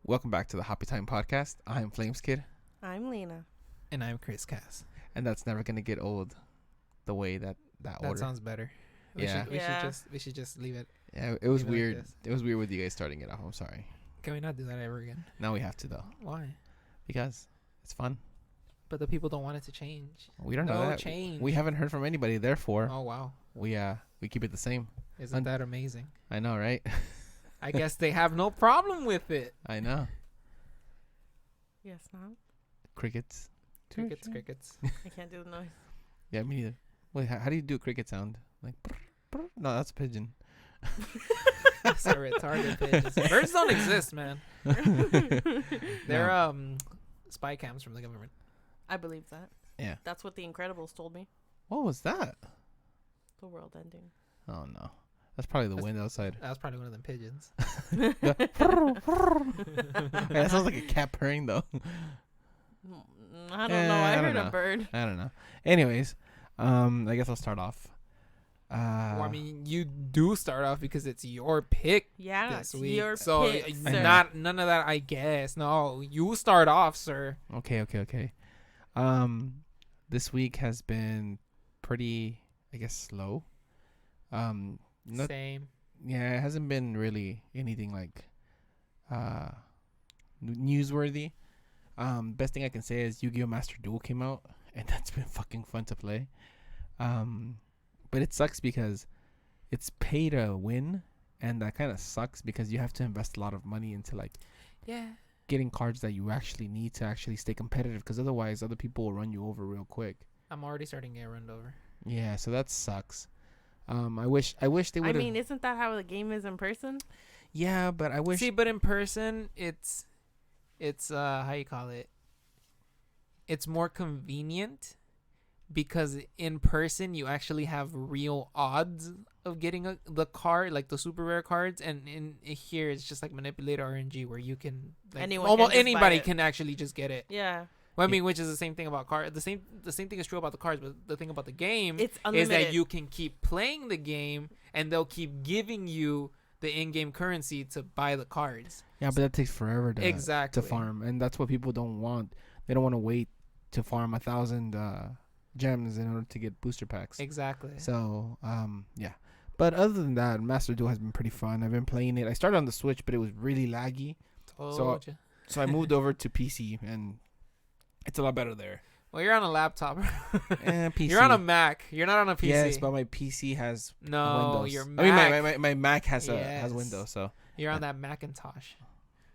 Welcome back to the Happy Time Podcast. I'm Flames Kid, I'm Lena. And I'm Chris Cass. and that's never gonna get old. The way that That order. sounds better. Yeah. We should just leave it. Yeah, it was leave it like weird. this. It was weird with you guys starting it off. I'm sorry. Can we not do that ever again? Now we have to though Why? because it's fun. But the people don't want it to change. We don't know No that. change. We haven't heard from anybody. Therefore, Oh wow! we keep it the same. Isn't Un- that amazing? I know, right? I guess they have no problem with it. I know. Yes, no, Crickets. Crickets, crickets. I can't do the noise. Yeah, me neither. Wait, how do you do a cricket sound? Like, brr, brr? No, that's a pigeon. That's a retarded pigeons. Birds don't exist, man. They're No. spy cams from the government. I believe that. Yeah. That's what The Incredibles told me. What was that? The world ending. Oh no, that's probably the That's- wind outside. That was probably one of them pigeons. Hey, that sounds like a cat purring though. I don't know. I don't heard know. a bird. I don't know. Anyways, I guess I'll start off. Well, I mean, you do start off because it's your pick Yeah, this it's week. your So pick, I know. sir. none of that. I guess no. You start off, sir. Okay. This week has been pretty, I guess, slow. Not, Same. yeah, it hasn't been really anything like, newsworthy. Best thing I can say is Yu-Gi-Oh! Master Duel came out, and that's been fucking fun to play. But it sucks because it's pay to win, and that kind of sucks because you have to invest a lot of money into like Yeah. getting cards that you actually need to actually stay competitive, because otherwise other people will run you over real quick. I'm already starting to get run over. Yeah, so that sucks. I wish they would I have. mean, isn't that how the game is in person? Yeah, but I wish. See, but in person, it's how you call it? It's more convenient because in person you actually have real odds of getting the card, like the super rare cards, and in here it's just like manipulated RNG where you can Anyone almost can just buy anybody it. can actually just get it. Yeah. Well, I mean, which is the same thing about card. The same thing is true about the cards, but the thing about the game It's is unlimited. that you can keep playing the game and they'll keep giving you the in-game currency to buy the cards. Yeah, but that takes forever to Exactly. farm, and that's what people don't want. They don't want to wait to farm 1,000 gems in order to get booster packs. Exactly. So, yeah. But other than that, Master Duel has been pretty fun. I've been playing it. I started on the Switch, but it was really laggy. Told ya. So I moved over to PC, and it's a lot better there. Well, you're on a laptop. PC. You're on a Mac. You're not on a PC. Yes, but my PC has no, Windows. your I Mac. mean, my Mac has Yes. Windows, so You're on that Macintosh.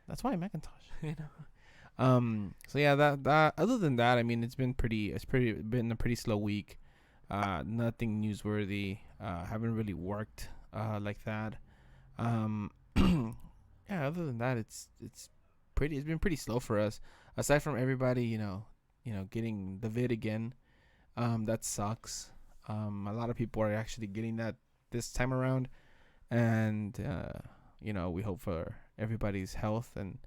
that's why Macintosh. You know. So yeah, that other than that, I mean, it's been a pretty slow week. Nothing newsworthy. Haven't really worked like that. Yeah, other than that, it's been pretty slow for us. Aside from everybody, you know, getting the vid again, that sucks. A lot of people are actually getting that this time around, and we hope for everybody's health and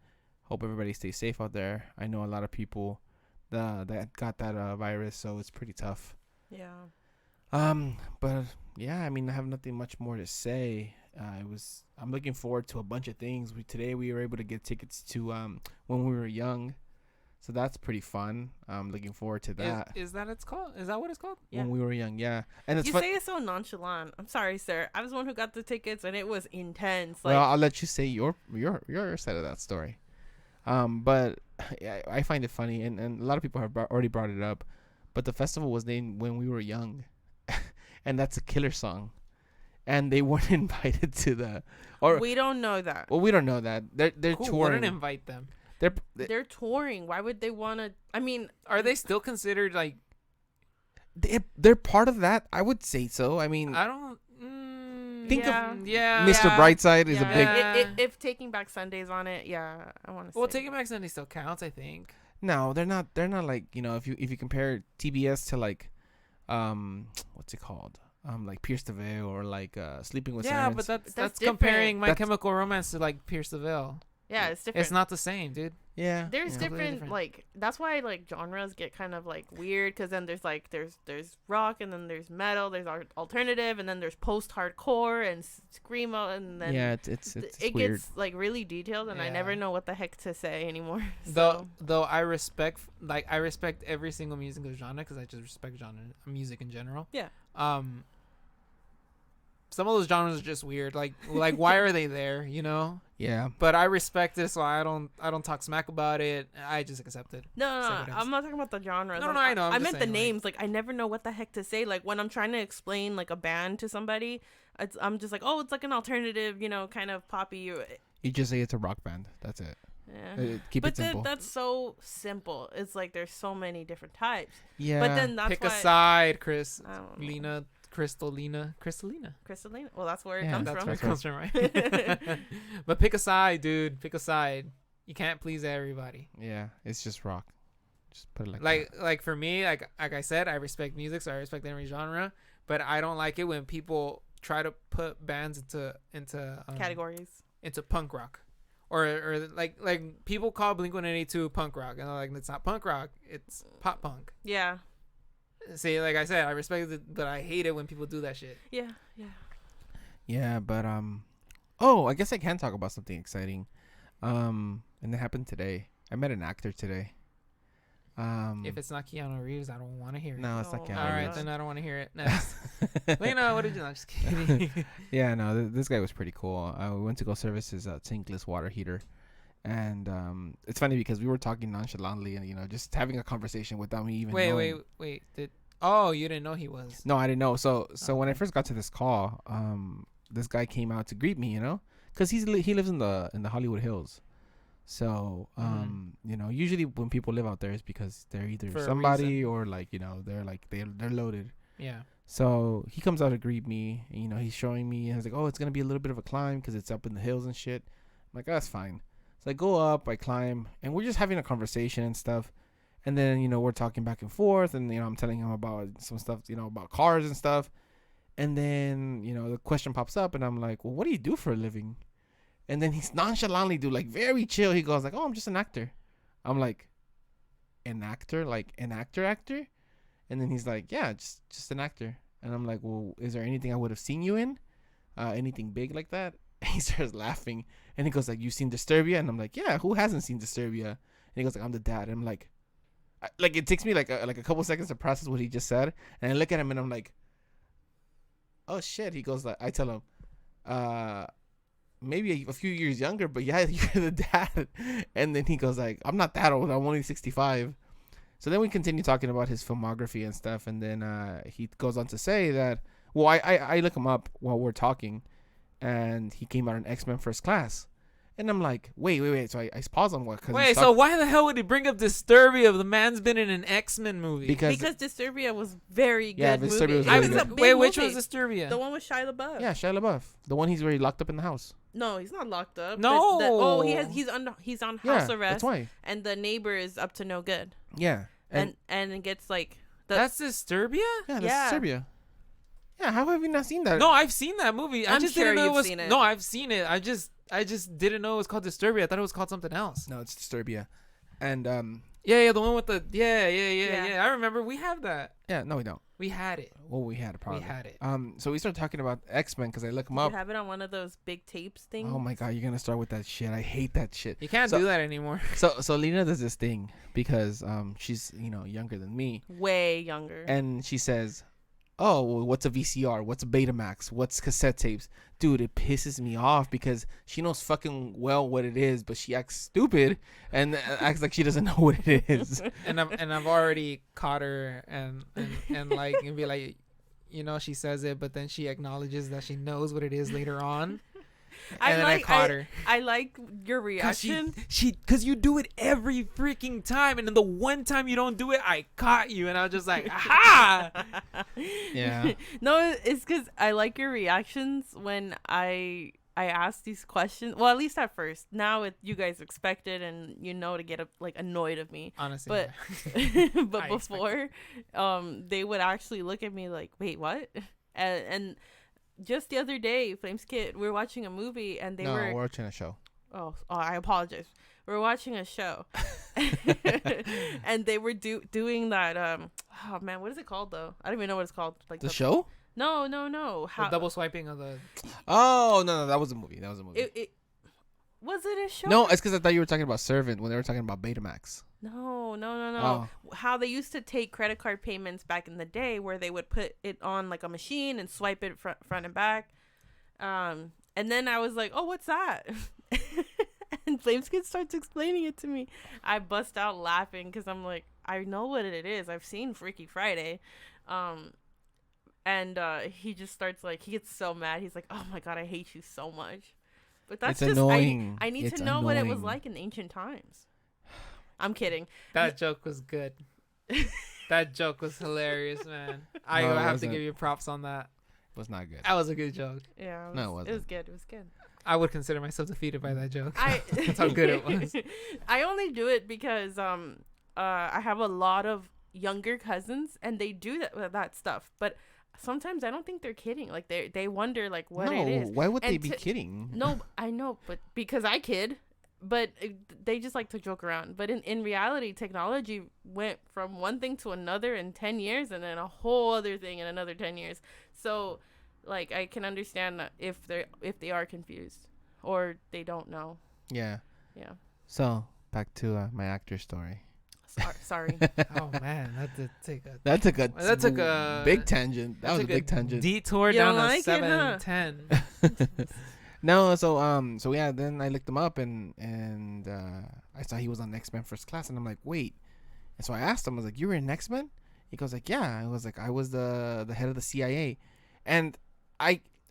hope everybody stays safe out there. I know a lot of people that got that virus, so it's pretty tough. Yeah. But yeah, I mean, I have nothing much more to say. I'm looking forward to a bunch of things. Today we were able to get tickets to When We Were Young, so that's pretty fun. I'm looking forward to that. Is that it's called? Is that what it's called? Yeah. When We Were Young, yeah. And it's You fun. say it so nonchalant. I'm sorry, sir. I was the one who got the tickets, and it was intense. Well, I'll let you say your side of that story. But yeah, I find it funny, and a lot of people have already brought it up. But the festival was named When We Were Young, and that's a killer song, and they weren't invited to the. Or we don't know that. well, we don't know that they're Who touring. wouldn't invite them? They're touring. Why would they want to? I mean, Are they still considered like? They're part of that. I would say so. I mean, I don't. Think of yeah. Mr. Yeah. Brightside is a big. Yeah. If Taking Back Sundays on it, yeah, I want to. Well, say. Taking Back Sunday still counts, I think. No, they're not. They're not like, if you compare TBS to like, what's it called? Like Pierce the Veil or like Sleeping with Yeah, Sirens. but that's That's comparing different. My That's- Chemical Romance to like Pierce the Veil. Yeah, it's different. It's not the same, dude. Yeah. There's yeah. Completely different, different. like, that's why, like, genres get kind of, like, weird, because then there's, like, there's rock, and then there's metal, there's alternative, and then there's post-hardcore, and screamo, and then Yeah, it's it weird. gets, like, really detailed, and I Yeah. never know what the heck to say anymore. Though I respect every single musical genre because I just respect music in general. Yeah. Some of those genres are just weird. Like why are they there? You know. Yeah. But I respect it, so I don't talk smack about it. I just accept it. No, Say what it is. I'm not talking about the genres. No, I know. I'm I just meant the saying, like- names. Like, I never know what the heck to say. Like, when I'm trying to explain, like, a band to somebody, I'm just like, oh, it's like an alternative, kind of poppy. You just say it's a rock band. That's it. Yeah. Keep But it simple. that's so simple. It's like there's so many different types. Yeah. But then that's Pick why a side, Chris. I don't know. Lena, Crystalina. Crystalline. Well, that's where it Yeah, comes That's from. where it comes from, right? But pick a side, dude. Pick a side. You can't please everybody. Yeah, it's just rock. Just put it like that. Like for me, like I said, I respect music, so I respect every genre. But I don't like it when people try to put bands into Categories. into punk rock, or like people call Blink-182 punk rock, and they're like, it's not punk rock, it's pop punk. Yeah. See, like I said, I respect it, but I hate it when people do that shit. Yeah. Yeah. Yeah, but oh, I guess I can talk about something exciting. And it happened today. I met an actor today. If it's not Keanu Reeves, I don't want to hear it. no, it's not Oh, Keanu All right, Reeves. then I don't want to hear it. Next. Lena, what did you? I'm just kidding. Yeah, no, this guy was pretty cool. We went to go service his tankless water heater, and it's funny because we were talking nonchalantly and just having a conversation without me even knowing. Wait. You didn't know he was? No, I didn't know. So when I Okay. first got to this call, this guy came out to greet me, because he lives in the Hollywood Hills. So usually when people live out there, it's because they're either For a somebody reason. or they're loaded. Yeah. So he comes out to greet me. And, he's showing me, and he's like, "Oh, it's gonna be a little bit of a climb because it's up in the hills and shit." I'm like, "Oh, that's fine." So I go up, I climb, and we're just having a conversation and stuff. And then we're talking back and forth, and I'm telling him about some stuff, about cars and stuff. And then the question pops up, and I'm like, "Well, what do you do for a living?" And then he's nonchalantly, dude, like very chill. He goes like, "Oh, I'm just an actor." I'm like, "An actor? Like an actor?" And then he's like, "Yeah, just an actor." And I'm like, "Well, is there anything I would have seen you in? Anything big like that?" And he starts laughing, and he goes like, "You've seen Disturbia?" And I'm like, "Yeah, who hasn't seen Disturbia?" And he goes like, "I'm the dad." And I'm like, it takes me like a couple seconds to process what he just said, and I look at him and I'm like, "Oh shit." He goes like, I tell him, maybe a few years younger, but yeah, you're the dad. And then he goes like, "I'm not that old. I'm only 65." So then we continue talking about his filmography and stuff, and then he goes on to say that, well, I look him up while we're talking, and he came out in X-Men First Class, and I'm like, wait. So I pause on what? Wait, so why the hell would he bring up Disturbia if the man's been in an X-Men movie? because Disturbia was very good. Yeah, Disturbia movie. was It really was a good. big which movie. was Disturbia? The one with Shia LaBeouf. yeah, Shia LaBeouf, the one he's where he locked up in the house. No, he's not locked up. No. He's on Yeah, house arrest, that's why. and the neighbor is up to no good, Yeah, and it gets like That's Disturbia? yeah, that's Yeah. Serbia. Yeah, how have you not seen that? No, I've seen that movie. I I'm just sure didn't know it you've was. seen it. No, I've seen it. I just didn't know it was called Disturbia. I thought it was called something else. No, it's Disturbia, and Yeah, the one with the Yeah. yeah. I remember we have that. yeah, no, we don't. We had it. Well, we had a problem. We had it. So we started talking about X-Men because I look them you up. have it on one of those big tapes things. Oh my god, you're gonna start with that shit. I hate that shit. You can't So- do that anymore. So Lena does this thing because she's younger than me, Way younger. and she says, "Oh, well, what's a VCR? What's a Betamax? What's cassette tapes?" Dude, it pisses me off because she knows fucking well what it is, but she acts stupid and acts like she doesn't know what it is. and I've already caught her and like and be like, she says it, but then she acknowledges that she knows what it is later on. And then I caught her. I like your Cause reaction. cause you do it every freaking time, and then the one time you don't do it, I caught you, and I was just like, aha! Yeah. No, it's because I like your reactions when I ask these questions. Well, at least at first. Now you guys expect it, and to get annoyed of me. Honestly, But but I before, they would actually look at me like, "Wait, what?" And just the other day, Flames Kit, we were watching a movie, and they No, were we're watching a show. I apologize. We were watching a show, and they were doing that. Oh man, what is it called though? I don't even know what it's called. Like The show? No. The double swiping of the. Oh no, that was a movie. That was a movie. It was it a show? No, it's because I thought you were talking about Servant when they were talking about Betamax. No. Oh. How they used to take credit card payments back in the day, where they would put it on like a machine and swipe it front and back. And then I was like, "Oh, what's that?" And Flameskin starts explaining it to me. I bust out laughing because I'm like, I know what it is. I've seen Freaky Friday. And he just starts like, he gets so mad. He's like, "Oh my God, I hate you so much." But that's It's just, annoying. I need It's to know what it was annoying. like in ancient times. I'm kidding. That joke was good. That joke was hilarious, man. I No, it have to wasn't. give you props on that. It was not good. That was a good joke. Yeah. No, it It was wasn't. good. It was good. I would consider myself defeated by that joke. That's how good it was. I only do it because I have a lot of younger cousins and they do that stuff, but sometimes I don't think they're kidding. Like they wonder like what no, it is. why would they And be kidding? No, I know, but because I kid, but they just like to joke around. But in reality, technology went from one thing to another in 10 years and then a whole other thing in another 10 years. So like I can understand that if they are confused or they don't know. Yeah. Yeah. So back to my actor story. Sorry. Oh man, that did take a That took a big tangent. That was a took big tangent. detour You down don't a like it, 710. No, so yeah, then I looked him up and I saw he was on X-Men First Class and I'm like, wait. And so I asked him, I was like, you were in X-Men? He goes like, yeah. I was like, I was the head of the CIA. And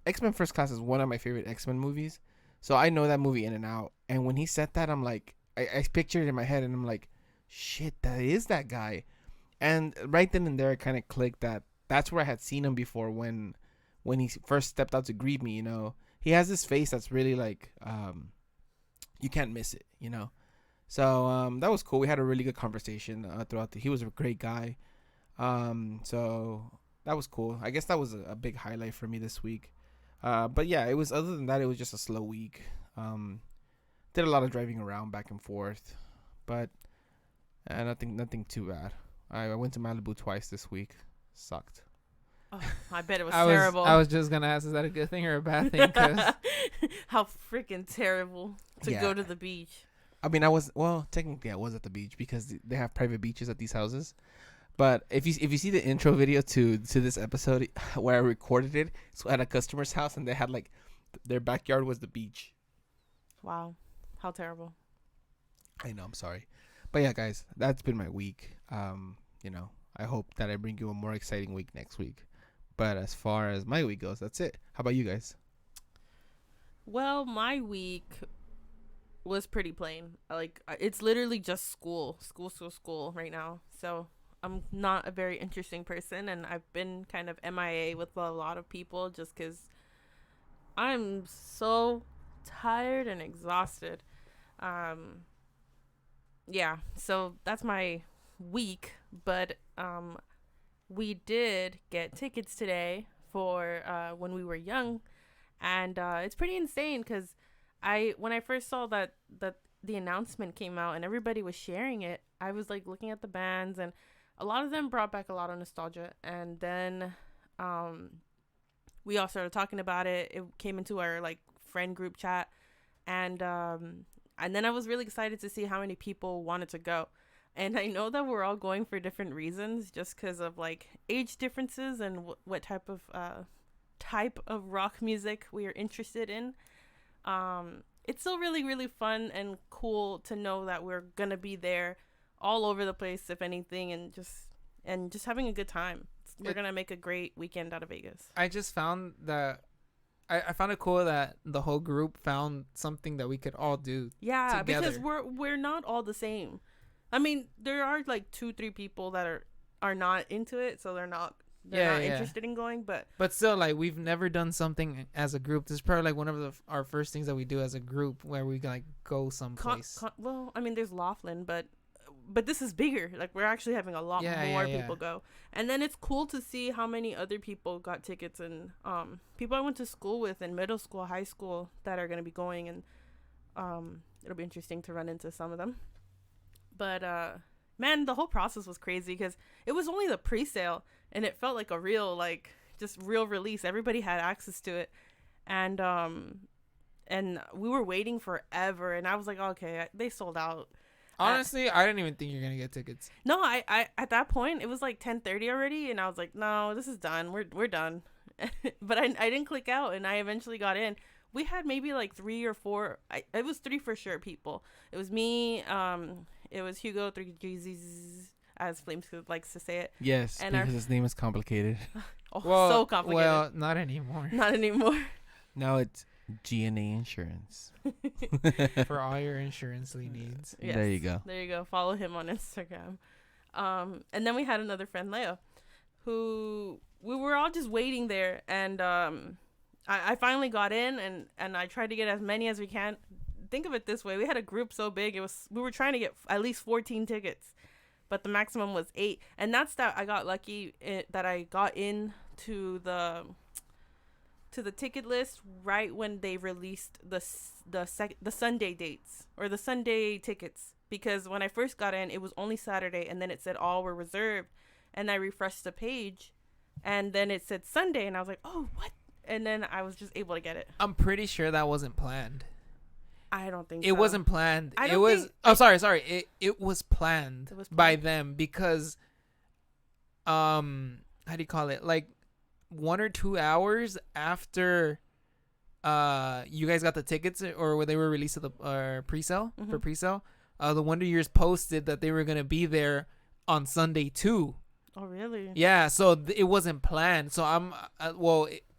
X-Men First Class is one of my favorite X-Men movies. So I know that movie in and out. And when he said that, I'm like, I pictured it in my head and I'm like, shit, that is that guy. And right then and there, I kind of clicked that that's where I had seen him before when he first stepped out to greet me, you know. He has this face that's really like, you can't miss it, you know. So that was cool. We had a really good conversation throughout. He was a great guy. So that was cool. I guess that was a big highlight for me this week. But yeah, it was. Other than that, it was just a slow week. Did a lot of driving around back and forth, but nothing too bad. I went to Malibu twice this week. Sucked. Oh, I bet it was I terrible. was just gonna ask, is that a good thing or a bad thing? 'Cause how freaking terrible to Yeah. go to the beach. I mean, technically I was at the beach because they have private beaches at these houses. But if you see the intro video to this episode where I recorded it, it's at a customer's house and they had like their backyard was the beach. Wow, how terrible. I know, I'm sorry. But yeah, guys, that's been my week. You know, I hope that I bring you a more exciting week next week. But as far as my week goes, that's it. How about you guys? Well, my week was pretty plain. Like it's literally just school right now. So I'm not a very interesting person, and I've been kind of MIA with a lot of people just because I'm so tired and exhausted. Yeah, so that's my week. But we did get tickets today for when we were young, and it's pretty insane because when I first saw that the announcement came out and everybody was sharing it, I was like looking at the bands, and a lot of them brought back a lot of nostalgia. And then we all started talking about it. It came into our like friend group chat, and then I was really excited to see how many people wanted to go. And I know that we're all going for different reasons, just because of like age differences and what type of rock music we are interested in. It's still really, really fun and cool to know that we're gonna be there all over the place, if anything, and just having a good time. We're gonna make a great weekend out of Vegas. I just found that I found it cool that the whole group found something that we could all do. Yeah, together. because we're not all the same. I mean, there are like 2-3 people that are not into it, so they're not interested in going. But still, like, we've never done something as a group. This is probably like one of our first things that we do as a group, where we like go someplace. Well, I mean, there's Laughlin, but this is bigger. Like, we're actually having a lot more people go. And then it's cool to see how many other people got tickets, and people I went to school with in middle school, high school, that are going to be going. And It'll be interesting to run into some of them. But man, the whole process was crazy because it was only the pre-sale, and it felt like a real, like, just real release. Everybody had access to it, and we were waiting forever, and I was like, okay, they sold out. Honestly, I didn't even think you're gonna get tickets. No, I at that point it was like 10:30 already, and I was like, no, this is done. We're done. But I didn't click out, and I eventually got in. We had maybe like 3 or 4. It was 3 for sure. People. It was me. It was Hugo, 3 G's, as Flames likes to say it. Yes, And because his name is complicated. Oh, Well, so complicated. Well, not anymore. Not anymore. Now it's GNA Insurance. For all your insurance needs. Yes. There you go. There you go. Follow him on Instagram. And then we had another friend, Leo, who we were all just waiting there, and I finally got in, and I tried to get as many as we can. Think of it this way: we had a group so big, we were trying to get at least 14 tickets, but the maximum was 8, and that's that. I got lucky that I got in to the ticket list right when they released the Sunday dates, or the Sunday tickets, because when I first got in, it was only Saturday, and then it said all were reserved, and I refreshed the page, and then it said Sunday, and I was like, oh, what? And then I was just able to get it. I'm pretty sure that wasn't planned. I don't think It so. wasn't planned. I It don't was. think- Oh, sorry. It was planned. It was By planned. them because, how do you call it? Like 1 or 2 hours after, you guys got the tickets, or when they were released at the pre-sale for Mhm. pre-sale, the Wonder Years posted that they were gonna be there on Sunday too. Oh, really? Yeah, so it wasn't planned. So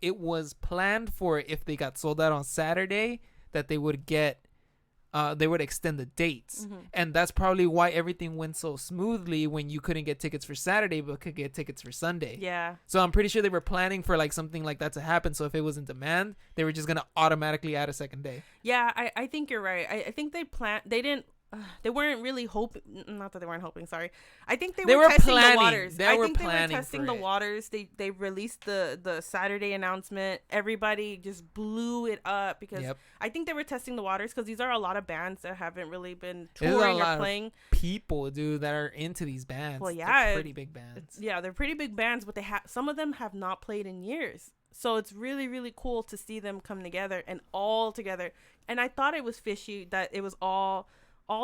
it was planned for if they got sold out on Saturday that they would extend the dates. Mhm. And that's probably why everything went so smoothly when you couldn't get tickets for Saturday but could get tickets for Sunday. Yeah. So I'm pretty sure they were planning for like something like that to happen. So if it was in demand, they were just going to automatically add a second day. Yeah, I think you're right. I think they weren't really hoping, not that they weren't hoping, sorry. I think they were testing planning. the waters. They I were think they were planning testing for the it. waters. They released the Saturday announcement. Everybody just blew it up because Yep. I think they were testing the waters because these are a lot of bands that haven't really been There's a touring lot or of playing. People, dude, that are into these bands. Well, They're yeah, pretty big bands. Yeah, they're pretty big bands, but some of them have not played in years. So it's really, really cool to see them come together and all together. And I thought it was fishy that it was all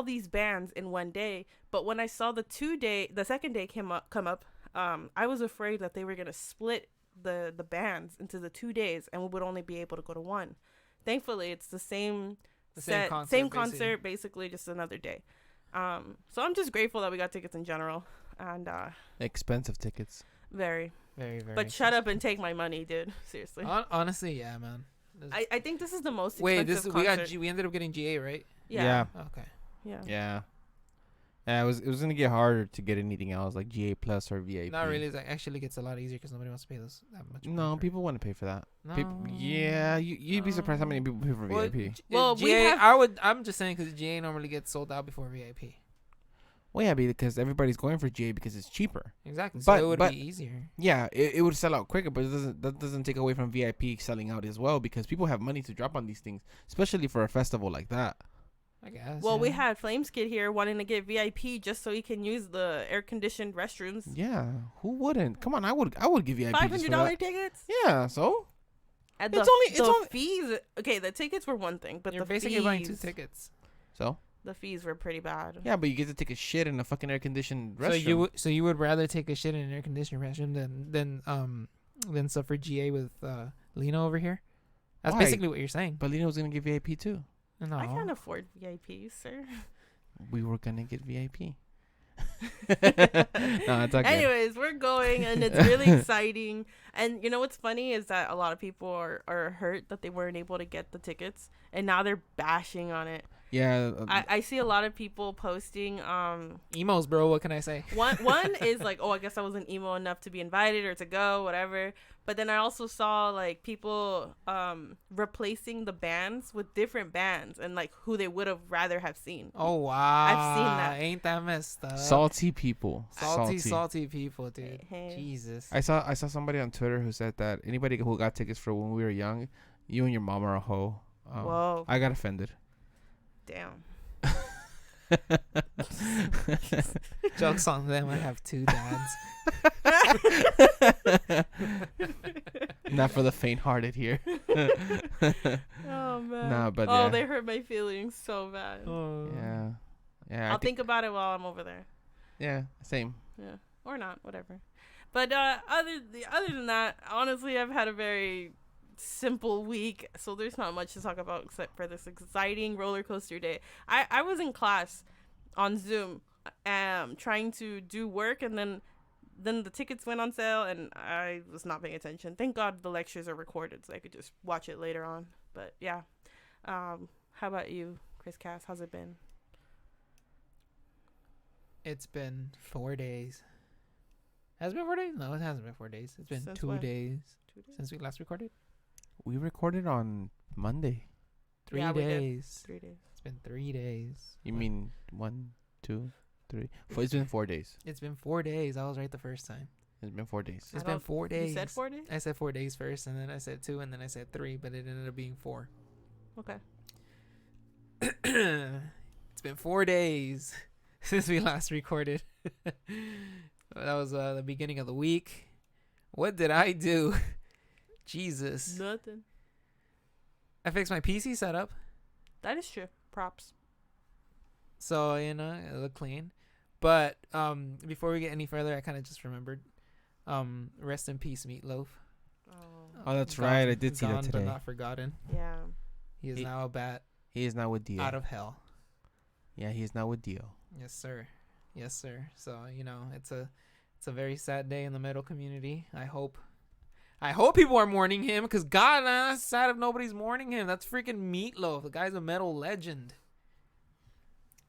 these bands in one day. But when I saw the second day come up, I was afraid that they were gonna split the bands into the 2 days, and we would only be able to go to one. Thankfully, it's the same Same concert, same basically. concert, basically just another day. So I'm just grateful that we got tickets in general, and Expensive tickets. very. Very, very. But shut up and take my money, dude. Seriously. Honestly, yeah, man. I think this is the most Wait, expensive we concert. we ended up getting GA, right? Yeah. Okay. Yeah. Yeah. Yeah, it was gonna get harder to get anything else like GA Plus or VIP. Not really. It actually gets a lot easier because nobody wants to pay that much. money No, for it. people want to pay for that. No. Yeah, you'd be surprised how many people pay for Well, VIP. Well, we GA, have- I'm just saying because GA normally gets sold out before VIP. Well, yeah, because everybody's going for GA because it's cheaper. Exactly. So But- it would but- be easier. Yeah, it would sell out quicker, but that doesn't take away from VIP selling out as well because people have money to drop on these things, especially for a festival like that. I guess. Well, we yeah. had Flameskid here wanting to get VIP just so he can use the air conditioned restrooms. Yeah, who wouldn't? Come on, I would give VIP just for $500 that. tickets. Yeah, so And It's the only- fees. Okay, the tickets were one thing, but You're the basically fees, buying 2 tickets. the fees were pretty bad. yeah, but you get to take a shit in a fucking air conditioned restroom. So you would rather take a shit in an air conditioned restroom than suffer GA with Lena over here? That's Why? basically what you're saying. But Lena was gonna get VIP too. No. I can't afford VIP, sir. We were gonna get VIP. No, it's okay. Anyways, we're going, and it's really exciting. And you know what's funny is that a lot of people are hurt that they weren't able to get the tickets, and now they're bashing on it. Yeah, I see a lot of people posting. Emos, bro. What can I say? One is like, oh, I guess I wasn't emo enough to be invited or to go, whatever. But then I also saw like people replacing the bands with different bands and like who they would have rather have seen. Oh wow! I've seen that. Ain't that messed up? salty people. salty people, dude. Hey. Jesus. I saw somebody on Twitter who said that anybody who got tickets for when we were young, you and your mom are a hoe. Whoa. I got offended. Damn. Jokes on them. I have 2 dads. Not for the faint-hearted here. Oh man. Nah, but oh, yeah. they hurt my feelings so bad. Yeah. Yeah. I'll think about it while I'm over there. Yeah. Same. Yeah, or not, whatever. But other than that, honestly, I've had a very simple week, so there's not much to talk about except for this exciting roller coaster day. I was in class on Zoom, trying to do work, and then the tickets went on sale, and I was not paying attention. Thank God the lectures are recorded, so I could just watch it later on. But yeah, how about you, Chris Cass? How's it been? It's been 4 days. Has it been 4 days? No, it hasn't been 4 days. It's been Since 2 when? days 2 days? since we last recorded. We recorded on Monday. 3 Yeah, we did. days. 3 days. It's been 3 days. You mean 1, 2, 3? It's been 4 days. It's been 4 days. I was right the first time. It's been 4 days. It's I been don't- 4 days. You said 4 days? I said 4 days first, and then I said 2, and then I said 3, but it ended up being 4. Okay. It's been 4 days since we last recorded. That was the beginning of the week. What did I do? Jesus. Nothing. I fixed my PC setup, That is true. Props. so it looked clean. But before we get any further, I kind of just remembered. Rest in peace, Meatloaf. Oh, that's Gone- right. I did see that gone, today. but not forgotten. Yeah. He is He- now a bat He is now with Dio. out of hell. Yeah, he is now with Dio. Yes, sir. Yes, sir. So it's a very sad day in the metal community. I hope people are mourning him, because God, man, that's sad if nobody's mourning him. That's freaking Meatloaf. The guy's a metal legend.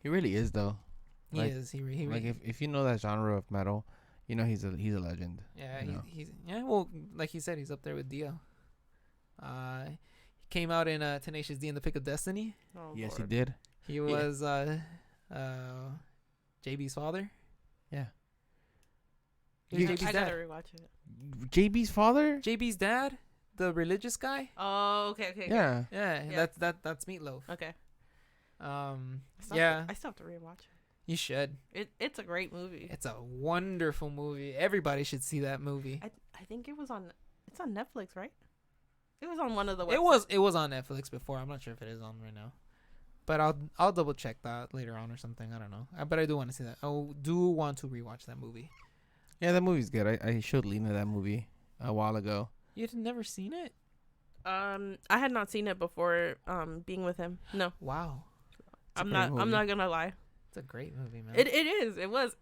He really is, though. He Like- is. He Like if you know that genre of metal, you know he's a legend. yeah. you know. He's well, like he said, he's up there with Dio. He came out in Tenacious D and the Pick of Destiny. Oh, Yes, Lord. he did. He was JB's father. Yeah. He was Yeah. JB's I gotta dad. rewatch it. JB's father? JB's dad, the religious guy. Oh, okay. Yeah. Yeah, Yeah. that's Meatloaf. Okay. Yeah, I still have to rewatch you should. it. It's a great movie. It's a wonderful movie. Everybody should see that movie. I think it's on Netflix, right? It was on one of the websites. It was on Netflix before. I'm not sure if it is on right now, but I'll double check that later on or something. I don't know. But I do want to see that. I do want to rewatch that movie. Yeah, that movie's good. I showed Lena that movie a while ago. You'd never seen it? I had not seen it before being with him. No. Wow, a I'm great not movie. gonna lie. it's a great movie, man. It is. It was.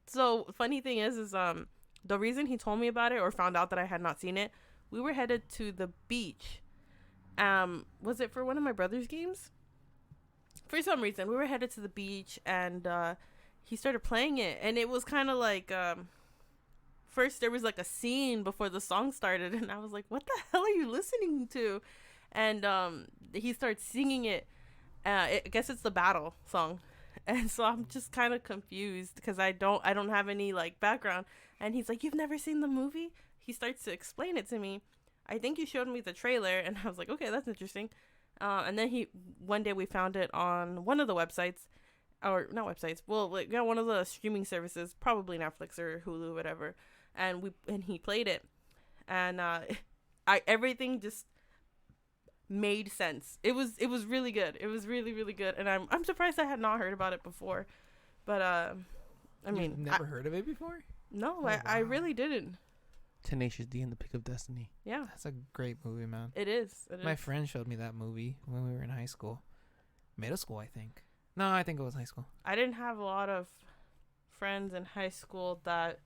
So funny thing is the reason he told me about it or found out that I had not seen it, we were headed to the beach. Was it for one of my brother's games? For some reason, we were headed to the beach, and he started playing it, and it was kind of like first there was like a scene before the song started, and I was like, "What the hell are you listening to?" And he starts singing it. I guess it's the battle song, and so I'm just kind of confused because I don't have any like background. And he's like, "You've never seen the movie?" He starts to explain it to me. I think he showed me the trailer, and I was like, "Okay, that's interesting." And then one day we found it on one of the websites, or not websites. Well, like one of the streaming services, probably Netflix or Hulu, whatever. And he played it, and everything just made sense. It was really good. It was really, really good, and I'm surprised I had not heard about it before. But I mean, You've never heard of it before? no, Oh, I wow. really didn't. Tenacious D and the Pick of Destiny. Yeah, That's a great movie, man. it is. It My is. friend showed me that movie when we were in high school. Middle school, I think. No, I think it was high school. I didn't have a lot of friends in high school that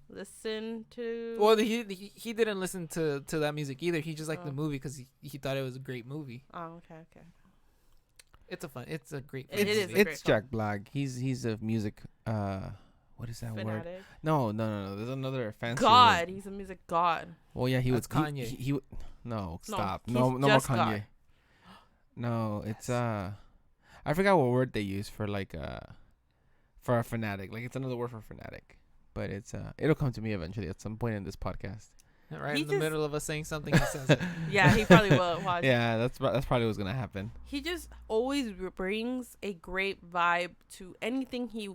listened to. Well, he didn't listen to that music either. He just liked the Oh. movie because he thought it was a great movie. Oh, okay. It's a great It movie. is a It's great Jack Black. He's a music. What is that word? Fanatic. No. There's another fancy God, word. he's a music god. Well, yeah, he That's was Kanye. He would. No, stop. he's No more just Kanye. God. No, it's I forgot what word they use for like for a fanatic. Like it's another word for fanatic, but it's it'll come to me eventually at some point in this podcast. Right He in the just- middle of us saying something, he says it. Yeah, he probably will. Watch. Yeah, that's probably what's gonna happen. He just always brings a great vibe to anything he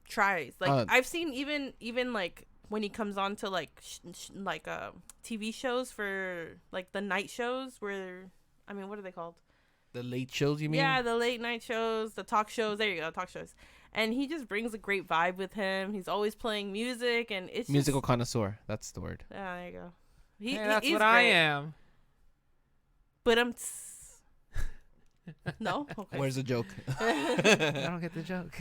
tries. Like I've seen even like when he comes on to like TV shows for like the night shows where what are they called? The late shows, you mean? Yeah, the late night shows, the talk shows. There you go, talk shows. And he just brings a great vibe with him. He's always playing music, and it's Musical Just, connoisseur. That's the word. yeah, there you go. Hey, that's he's what I great. am. But I'm. No. Okay. Where's the joke? I don't get the joke.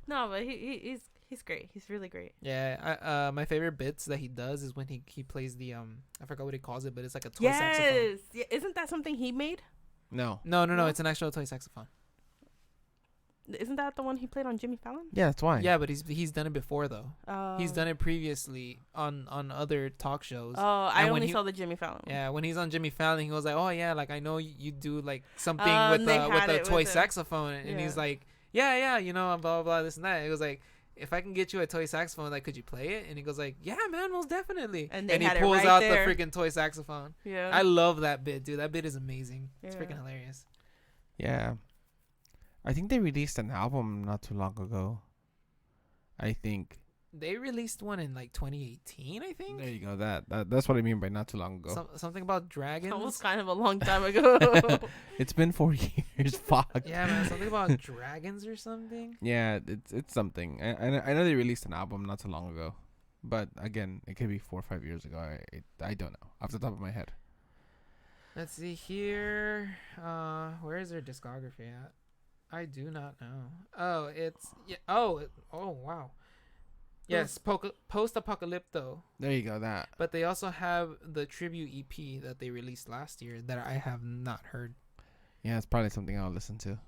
No, but he's great. He's really great. Yeah, my favorite bits that he does is when he plays the I forgot what he calls it, but it's like a toy saxophone. Yes. Yeah, isn't that something he made? No. No, No? it's an actual toy saxophone. Isn't that the one he played on Jimmy Fallon? Yeah, that's why. Yeah, but he's done it before though. He's done it. it previously on other talk shows. Oh, I And when only he- saw the Jimmy Fallon. one. Yeah, when he's on Jimmy Fallon, he was like, "Oh yeah, like I know you do like something And with they with had a it toy with him. saxophone," and he's Yeah. like, "Yeah, you know, blah blah blah, this and that." It was like, "If I can get you a toy saxophone, like, could you play it?" And he goes like, "Yeah, man, most definitely." And they he had it pulls right out there. the freaking toy saxophone. Yeah. I love that bit, dude. That bit is amazing. It's Yeah. freaking hilarious. Yeah. I think they released an album not too long ago. I think. They released one in like 2018, I think. There you go. That's what I mean by not too long ago. Something about dragons. That was kind of a long time ago. It's been 4 years. Fuck. Yeah, man, something about dragons or something. Yeah, it's something. I know they released an album not too long ago, but again, it could be 4 or 5 years ago. I don't know off the top of my head. Let's see here. Where is their discography at? I do not know. Oh, it's oh wow. Yes, Post-Apocalypto. There you go. That. But they also have the tribute EP that they released last year that I have not heard. Yeah, it's probably something I'll listen to.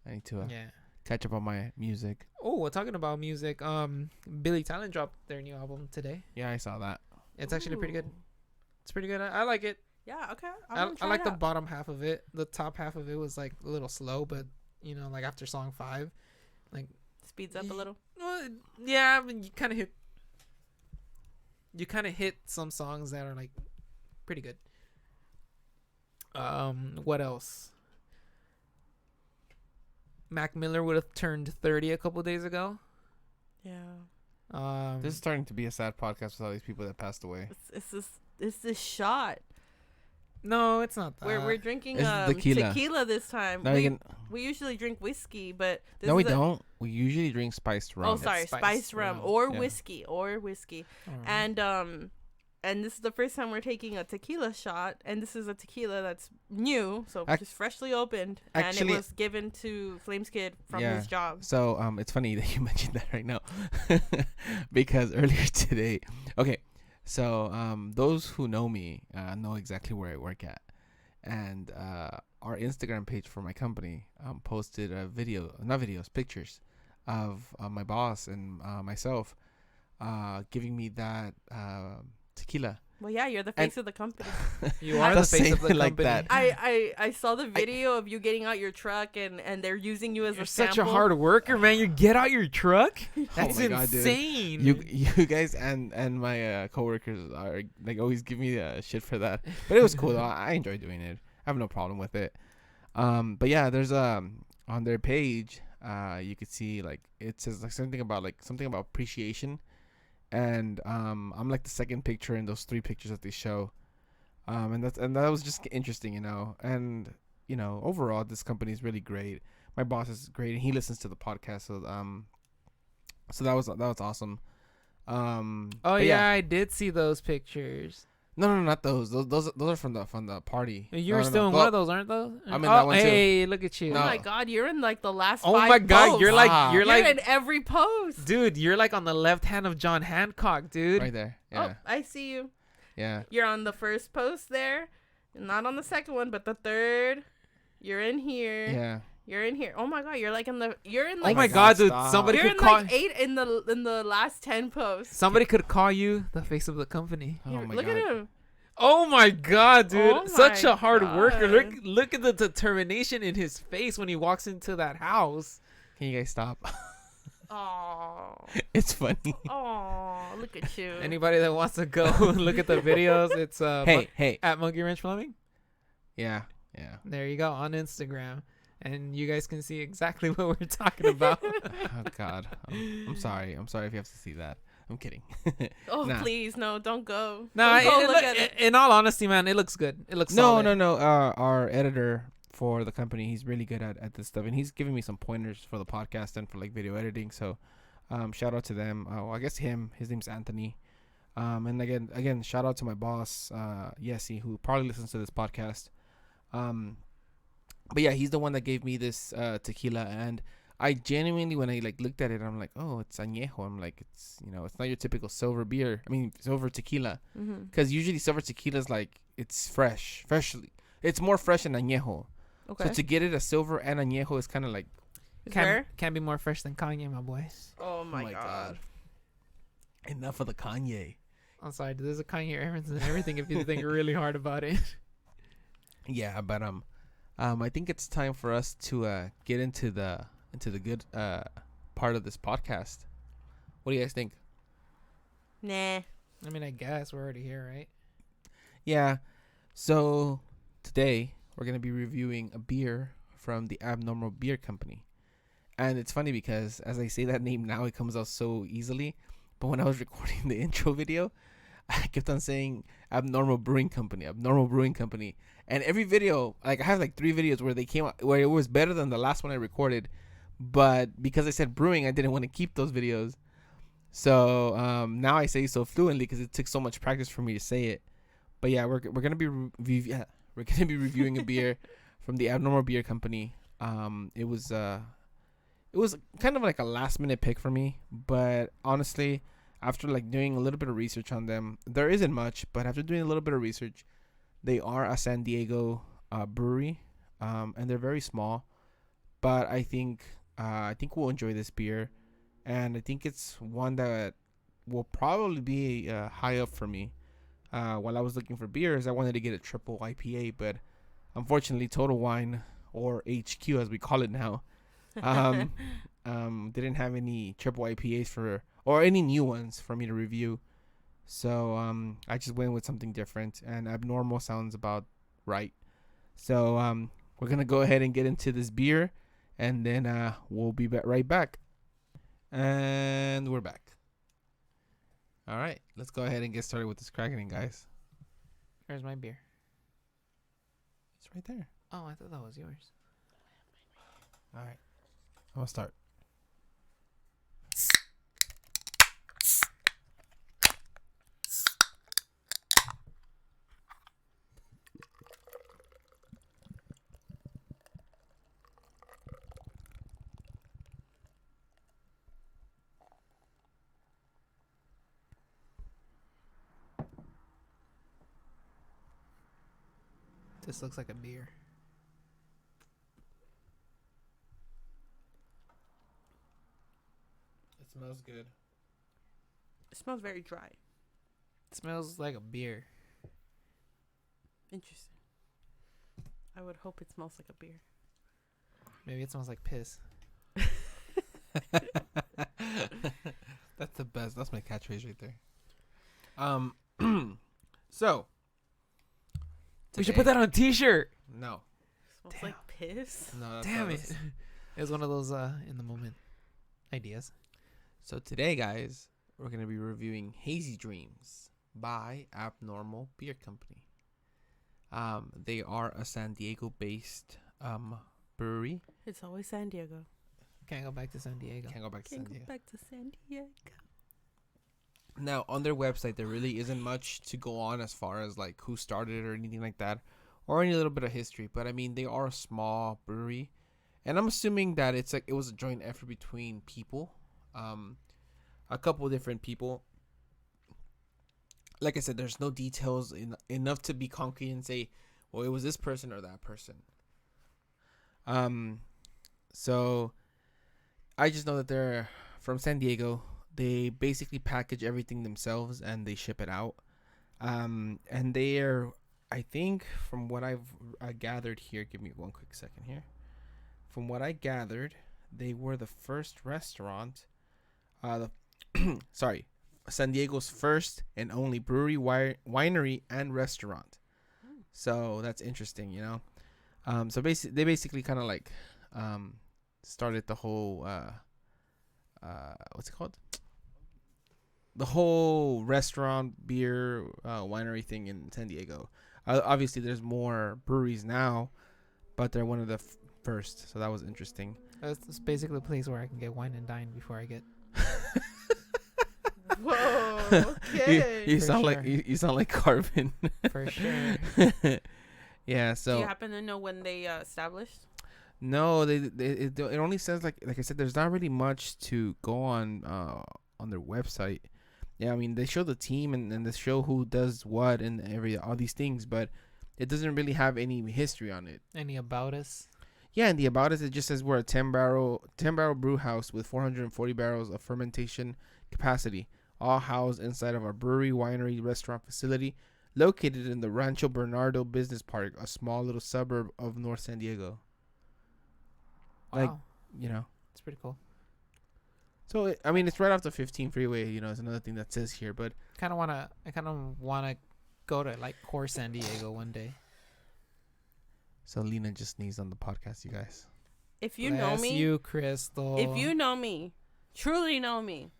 I need to Yeah. catch up on my music. Oh, we're talking about music. Billy Talent dropped their new album today. Yeah, I saw that. It's actually pretty good. Ooh. It's pretty good. I like it. Yeah. Okay. I like the bottom half of it. The top half of it was like a little slow, but you know, like after song 5, Speeds up a little. well, yeah, I mean, you kind of hit some songs that are like pretty good. What else? Mac Miller would have turned 30 a couple days ago. Yeah. This is starting to be a sad podcast with all these people that passed away. It's this shot. No, it's not that. We're drinking It's tequila. tequila this time. No, We usually drink whiskey, but this no, we is a- don't. We usually drink spiced rum. Oh, sorry, spiced spiced rum rum. or Yeah. whiskey Alright. and this is the first time we're taking a tequila shot, and this is a tequila that's new, so just freshly opened, and actually- it was given to Flames Kid from Yeah. his job. So it's funny that you mentioned that right now, because earlier today, okay, so those who know me know exactly where I work at, and our Instagram page for my company posted pictures of my boss and myself giving me that tequila. Well, yeah, you're the face of the company. You are the Don't face say of the it like company. that. I saw the video of you getting out your truck and they're using you as You're a such a sample. hard worker, man. You get out your truck. That's my God, dude. insane. You guys and my coworkers are like always give me shit for that, but it was cool though. I enjoy doing it. I have no problem with it. But yeah, there's on their page, you could see like it says like something about appreciation, and I'm like the second picture in those 3 pictures that they show, and that was just interesting, you know. And you know, overall, this company is really great. My boss is great, and he listens to the podcast, so that was awesome. Oh But yeah, I did see those pictures. No, not those. Those are from the party. You No, were no, still no. in one of those, aren't those? I'm in that one too. Hey, look at you. Oh No. my God, you're in like the last Oh 5 my God, posts. you're like Wow. you're You're like in every post. dude, you're like on the left hand of John Hancock, dude. Right there. Yeah, Oh, I see you. yeah. You're on the first post there, not on the second one, but the third. You're in here. Yeah. You're in here. Oh my God, you're like Oh like my my God, God, dude! stop. Somebody you're could in call like 8 in the last 10 posts. somebody could call you the face of the company. Oh Here, my look God. at him. Oh my God, dude! Oh Such my a hard worker. God. Look at the determination in his face when he walks into that house. Can you guys stop? Oh, It's funny. oh, look at you. Anybody that wants to go look at the videos, it's Hey. at Monkey Wrench Plumbing. Yeah. There you go, on Instagram, and you guys can see exactly what we're talking about. Oh God. I'm sorry. I'm sorry if you have to see that. I'm kidding. Oh, Nah. please, no, don't go. No, Don't go look at it. in all honesty, man, it looks good. It looks No. solid. Our editor for the company, he's really good at this stuff, and he's giving me some pointers for the podcast and for like video editing. So, shout out to them. I guess his name's Anthony. And again, shout out to my boss, Yessi, who probably listens to this podcast. But yeah, he's the one that gave me this tequila, and I genuinely, when I like looked at it, I'm like, oh, it's añejo. I'm like, it's it's not your typical silver beer. I mean, silver tequila, because usually silver tequila is like it's freshly. It's more fresh than añejo. Okay. So to get it a silver and añejo is kind of like, It's rare. Can't be more fresh than Kanye, my boy. Oh my god. enough of the Kanye. I'm sorry, there's a Kanye reference and everything if you think really hard about it. Yeah, but I think it's time for us to get into the good part of this podcast. What do you guys think? Nah. I mean, I guess we're already here, right? Yeah. So today we're gonna be reviewing a beer from the Abnormal Beer Company, and it's funny because as I say that name now, it comes out so easily. But when I was recording the intro video, I kept on saying Abnormal Brewing Company, and every video, like I have like 3 videos where they came out where it was better than the last one I recorded, but because I said brewing, I didn't want to keep those videos. So now I say so fluently because it took so much practice for me to say it. But yeah, we're gonna be reviewing a beer from the Abnormal Beer Company. It was kind of like a last minute pick for me, but honestly, after like doing a little bit of research on them, there isn't much, but after doing a little bit of research, they are a San Diego brewery, and they're very small, but I think we'll enjoy this beer, and I think it's one that will probably be high up for me. While I was looking for beers, I wanted to get a triple IPA, but unfortunately, Total Wine, or HQ as we call it now, didn't have any triple IPAs or any new ones for me to review. So I just went with something different, and Abnormal sounds about right. So we're gonna go ahead and get into this beer, and then we'll be right back. And we're back. All right, let's go ahead and get started with this cracking, guys. Where's my beer? It's right there. Oh, I thought that was yours. All right, I'll start. This looks like a beer. It smells good. It smells very dry. It smells like a beer. Interesting. I would hope it smells like a beer. Maybe it smells like piss. That's the best. That's my catchphrase right there. So We should put that on a t-shirt. No. Smells Damn. like piss. No. That's Damn not it. It was one of those in the moment ideas. So today, guys, we're gonna be reviewing Hazy Dreams by Abnormal Beer Company. They are a San Diego-based brewery. It's always San Diego. Can't go back to San Diego. Can't go back to Can't San go Diego. back to San Diego. Now, on their website, there really isn't much to go on as far as like who started it or anything like that, or any little bit of history. But I mean, they are a small brewery, and I'm assuming that it was a joint effort between people, a couple different people. Like I said, there's no details enough to be concrete and say, well, it was this person or that person. So I just know that they're from San Diego. They basically package everything themselves and they ship it out. And they are, I think, from what I gathered here, give me one quick second here. From what I gathered, they were the first restaurant Sorry, San Diego's first and only brewery, winery, and restaurant. So that's interesting, you know. So they basically kind of like started the whole what's it called? The whole restaurant, beer, winery thing in San Diego. Obviously, there's more breweries now, but they're one of the first. So that was interesting. That's basically a place where I can get wine and dine before I get. Whoa. Okay. You For sound sure. like you sound like Carbon. For sure. Yeah. Do So you happen to know when they established? no, it only says like I said, there's not really much to go on their website. Yeah, I mean they show the team and they show who does what and all these things, but it doesn't really have any history on it. Any about us? Yeah, and the about us, it just says we're a 10-barrel brew house with 440 barrels of fermentation capacity, all housed inside of our brewery, winery, restaurant facility, located in the Rancho Bernardo Business Park, a small little suburb of North San Diego. Wow. Like, you know. It's pretty cool. So I mean, it's right off the 15 freeway. You know, it's another thing that says here, but I kind of wanna go to like Core San Diego one day. so Lena just sneezed on the podcast, you guys. If you know Bless me, you, Crystal. if you know me, truly know me,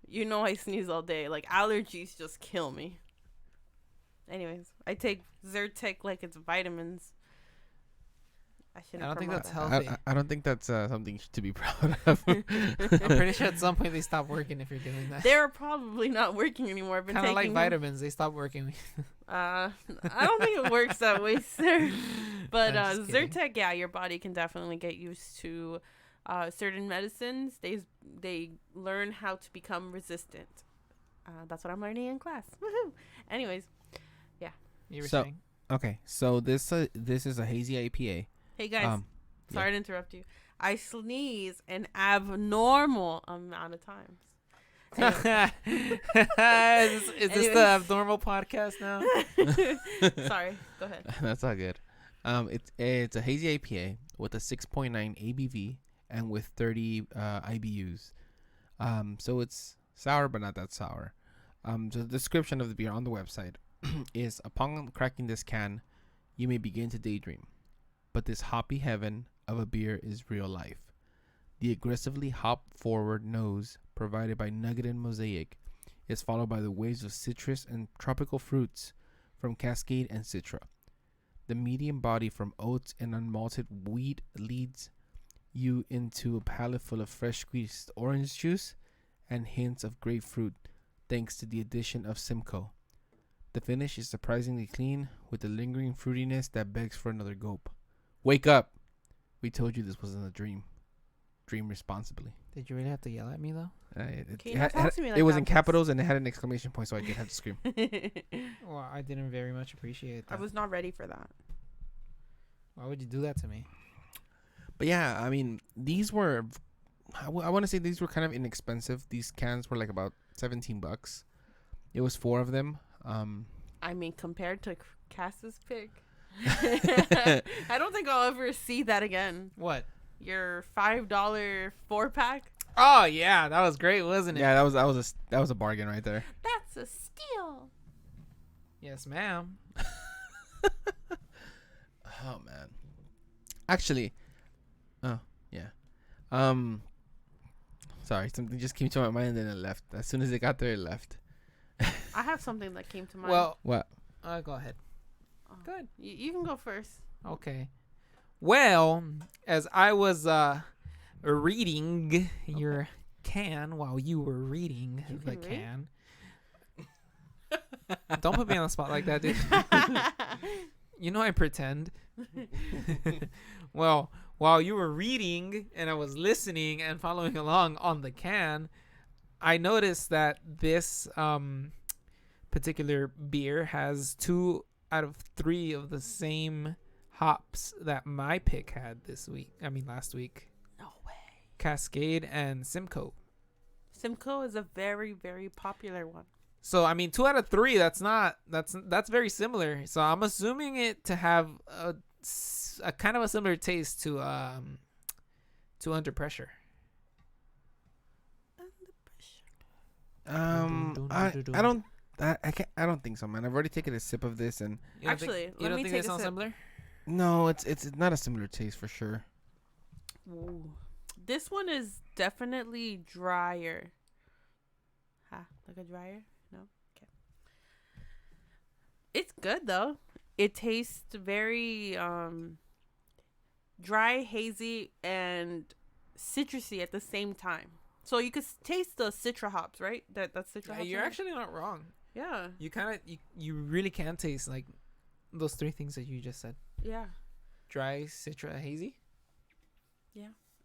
you know I sneeze all day. Like allergies just kill me. Anyways, I take Zyrtec like it's vitamins. I shouldn't. I don't think promote that's that. healthy. I don't think that's something to be proud of. I'm pretty sure at some point they stop working if you're doing that. They're probably not working anymore. I've been Kind of taking like them. vitamins, they stop working. I don't think it works that way, sir. But I'm just kidding. Zyrtec, yeah, your body can definitely get used to certain medicines. They learn how to become resistant. That's what I'm learning in class. Woohoo! Anyways, You were So- saying? Okay, so this is a hazy IPA. hey guys, Yeah. sorry to interrupt you. I sneeze an abnormal amount of times. Is this the abnormal podcast now? Sorry, go ahead. That's all good. It's a hazy IPA with a 6.9 ABV and with 30 IBUs. So it's sour but not that sour. So the description of the beer on the website is: upon cracking this can, you may begin to daydream, but this hoppy heaven of a beer is real life. The aggressively hop-forward nose provided by Nugget and Mosaic is followed by the waves of citrus and tropical fruits from Cascade and Citra. The medium body from oats and unmalted wheat leads you into a palate full of fresh squeezed orange juice and hints of grapefruit thanks to the addition of Simcoe. The finish is surprisingly clean with a lingering fruitiness that begs for another gulp. Wake up! We told you this wasn't a dream. Dream responsibly. Did you really have to yell at me though? Can you not talk to me like it was that, in please? capitals and it had an exclamation point, so I did have to scream. Well, I didn't very much appreciate I that. was not ready for that. Why would you do that to me? But yeah, I mean, these were, I want to say these were kind of inexpensive. These cans were like about $17. It was 4 of them. I mean, compared to Cass's pick, I don't think I'll ever see that again. What? Your $5 4-pack? Oh yeah, that was great, wasn't it? Yeah, that was a bargain right there. That's a steal. Yes, ma'am. Oh man. Actually, oh yeah. Sorry, something just came to my mind and then it left. As soon as it got there, it left. I have something that came to mind. Well, What? go ahead. Oh, Good. You can go first. Okay. Well, as I was reading your can while you were reading You the can read? can. Don't put me on the spot like that, dude. You know I pretend. Well, while you were reading and I was listening and following along on the can, I noticed that this particular beer has 2 out of 3 of the same hops that my pick had last week. No way. Cascade and Simcoe. Simcoe is a very, very popular one. So 2 out of 3. That's very similar. So I'm assuming it to have a kind of a similar taste to Under Pressure. Under pressure. I don't. I can't. I don't think so, man. I've already taken a sip of this, and You don't Actually, think, you let don't me think take they a sound sip. similar? no, it's not a similar taste for sure. Ooh. This one is definitely drier. Like a dryer? No? Okay. It's good though. It tastes very dry, hazy, and citrusy at the same time. So you could taste the citra hops, right? That's citra Yeah, hops. you're in it? actually not wrong. Yeah. You kind of you really can taste like those three things that you just said: Yeah. dry, citra, hazy.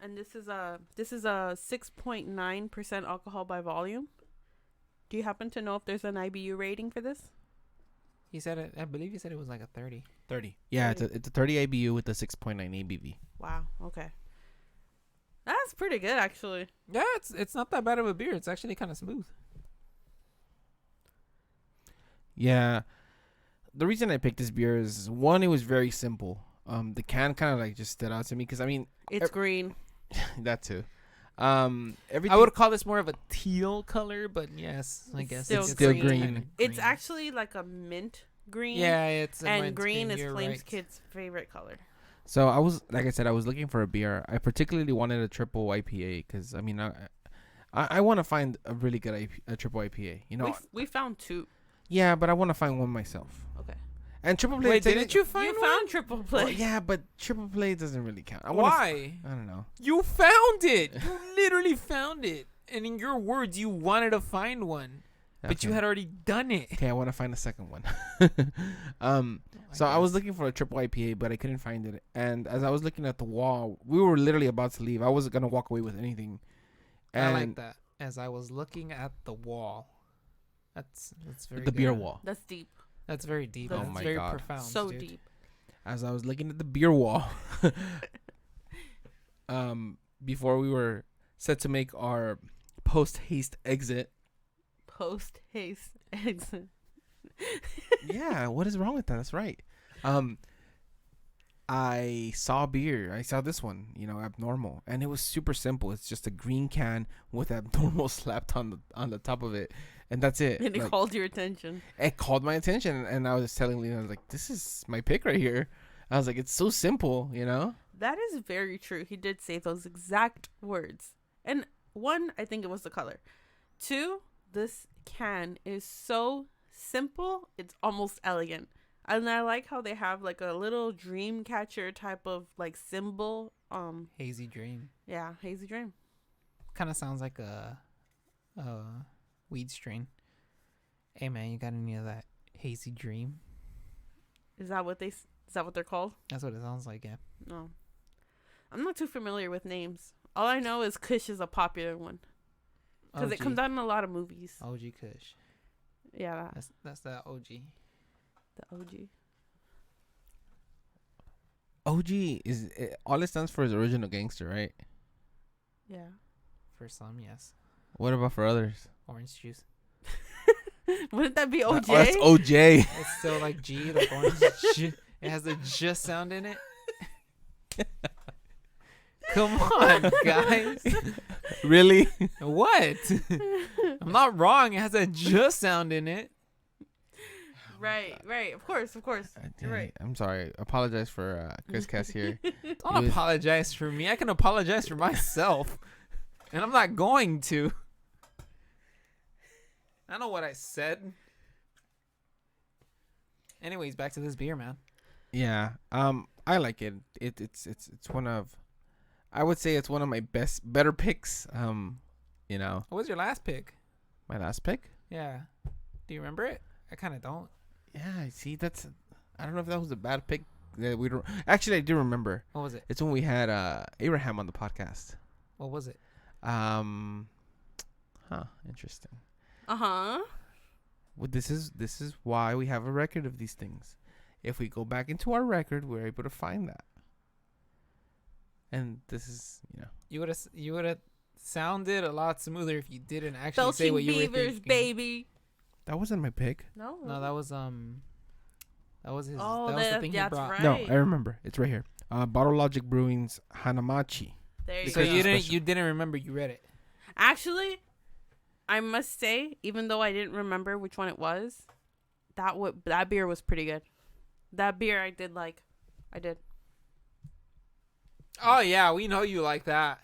And this is a 6.9% alcohol by volume. Do you happen to know if there's an IBU rating for this? He said it. I believe he said it was like a 30. 30. Yeah, it's a 30 IBU with a 6.9 ABV. Wow. Okay. That's pretty good, actually. Yeah, it's not that bad of a beer. It's actually kind of smooth. Yeah. The reason I picked this beer is one, it was very simple. The can kind of like just stood out to me because I mean It's green. that too. Everything I would call this more of a teal color, but yes, I guess Still It's still green. green. kinda It's actually like a mint green. yeah, it's a And mint green is you're Flames right. Kid's favorite color. So I was, like I said, I was looking for a beer. I particularly wanted a triple IPA because I mean, I want to find a really good a triple IPA. You know, We found two. yeah, but I want to find one myself. Okay. And triple play. Wait, didn't you find You one? found triple play. Well, yeah, but triple play doesn't really count. Why? I don't know. You found it. You literally found it. And in your words, you wanted to find one, but you Okay. had already done it. Okay, I want to find a second one. So I was looking for a triple IPA, but I couldn't find it. And as I was looking at the wall, we were literally about to leave. I wasn't gonna walk away with anything. And I like that. As I was looking at the wall, that's very the beer good. wall. That's deep. That's very deep. Oh That's my very God. profound. So dude. deep. As I was looking at the beer wall, before we were set to make our post haste exit. Post haste exit. Yeah, what is wrong with that? That's right. I saw beer. I saw this one, Abnormal, and it was super simple. It's just a green can with Abnormal slapped on the top of it, and that's it. And it Like, called your attention. it called my attention, and I was telling Lena, I was like, "This is my pick right here." I was like, "It's so simple, That is very true. He did say those exact words. And one, I think it was the color. Two, this can is so simple, it's almost elegant. And I like how they have like a little dream catcher type of like symbol. Hazy dream. Yeah, hazy dream. Kind of sounds like a weed strain. Hey man, you got any of that hazy dream? Is that what they're called? That's what it sounds like. Yeah. No. I'm not too familiar with names. All I know is Kush is a popular one because it comes out in a lot of movies. OG Kush. Yeah, That's the OG. the OG. OG all it stands for is original gangster, right? Yeah. For some, yes. What about for others? Orange juice. Wouldn't that be OJ? Oh, that's OJ. It's still like G, like orange. It has the just sound in it. Come on, guys. Really? What? I'm not wrong. It has a just sound in it. Right. Of course. You're right. I'm sorry. Apologize for Chris Cass here. Don't It was- apologize for me. I can apologize for myself. And I'm not going to. I know what I said. Anyways, back to this beer, man. Yeah. I like it. It's one of, I would say it's one of my better picks. What was your last pick? My last pick. Yeah. Do you remember it? I kind of don't. Yeah. See, I don't know if that was a bad pick. Actually, I do remember. What was it? It's when we had Abraham on the podcast. What was it? Interesting. Uh-huh. Well, this is why we have a record of these things. If we go back into our record, we're able to find that. And this is, You would have sounded a lot smoother if you didn't actually say Belching what you were Beavers, thinking. baby. that wasn't my pick. No. No, that was his. Oh, that was the thing he that's brought. right. No, I remember. It's right here. Bottle Logic Brewing's Hanamachi. There you So go. you Special. didn't remember you read it. Actually, I must say, even though I didn't remember which one it was, that beer was pretty good. That beer I did like. I did. Oh yeah, we know you like that.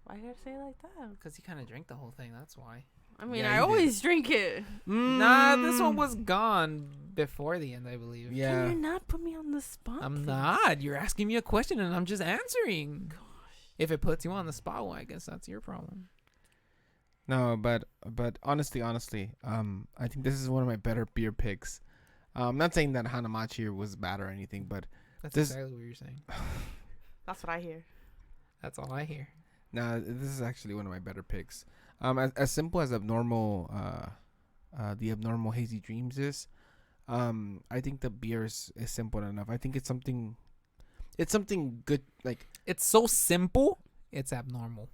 Why you gotta say it like that? Because you kind of drank the whole thing. That's why. I mean, Yeah, I you did. always drink it. Nah, this one was gone before the end, I believe. Can Yeah. you not put me on the spot? I'm please? not. You're asking me a question and I'm just answering. If it puts you on the spot, well, I guess that's your problem. No, but honestly, I think this is one of my better beer picks. I'm not saying that Hanamachi was bad or anything, but That's This- exactly what you're saying. That's what I hear. That's all I hear. no, this is actually one of my better picks. As simple as abnormal, the abnormal hazy dreams is, I think the beer is simple enough. I think it's something good. Like, It's so simple, it's abnormal.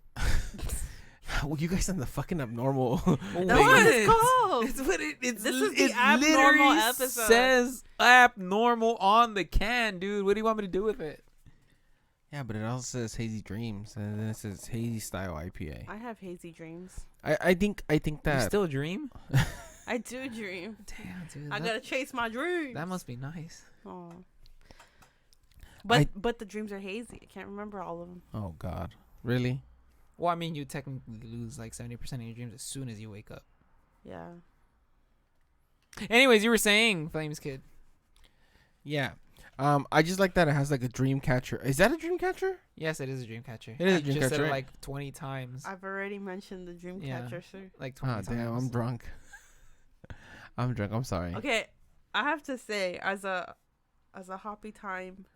well, you guys on the fucking abnormal. That's what it's called. It's what it's. This is the it abnormal literally episode. says abnormal on the can, dude. What do you want me to do with it? Yeah, but it also says hazy dreams, and then it says hazy style IPA. I have hazy dreams. I think You that still dream? I do dream. Damn, dude. I gotta chase my dreams. That must be nice. Aw. But the dreams are hazy. I can't remember all of them. oh god, really? Well, I mean, you technically lose like 70% of your dreams as soon as you wake up. Yeah. Anyways, you were saying Flames Kid. Yeah. I just like that it has like a dream catcher. Is that a dream catcher? Yes, it is a dream catcher. It is a I dream just said catcher, it right? like 20 times. I've already mentioned the dream Yeah. catcher, sir. Like 20 Oh times. damn, I'm drunk. I'm drunk. I'm sorry. Okay, I have to say, as a hoppy time,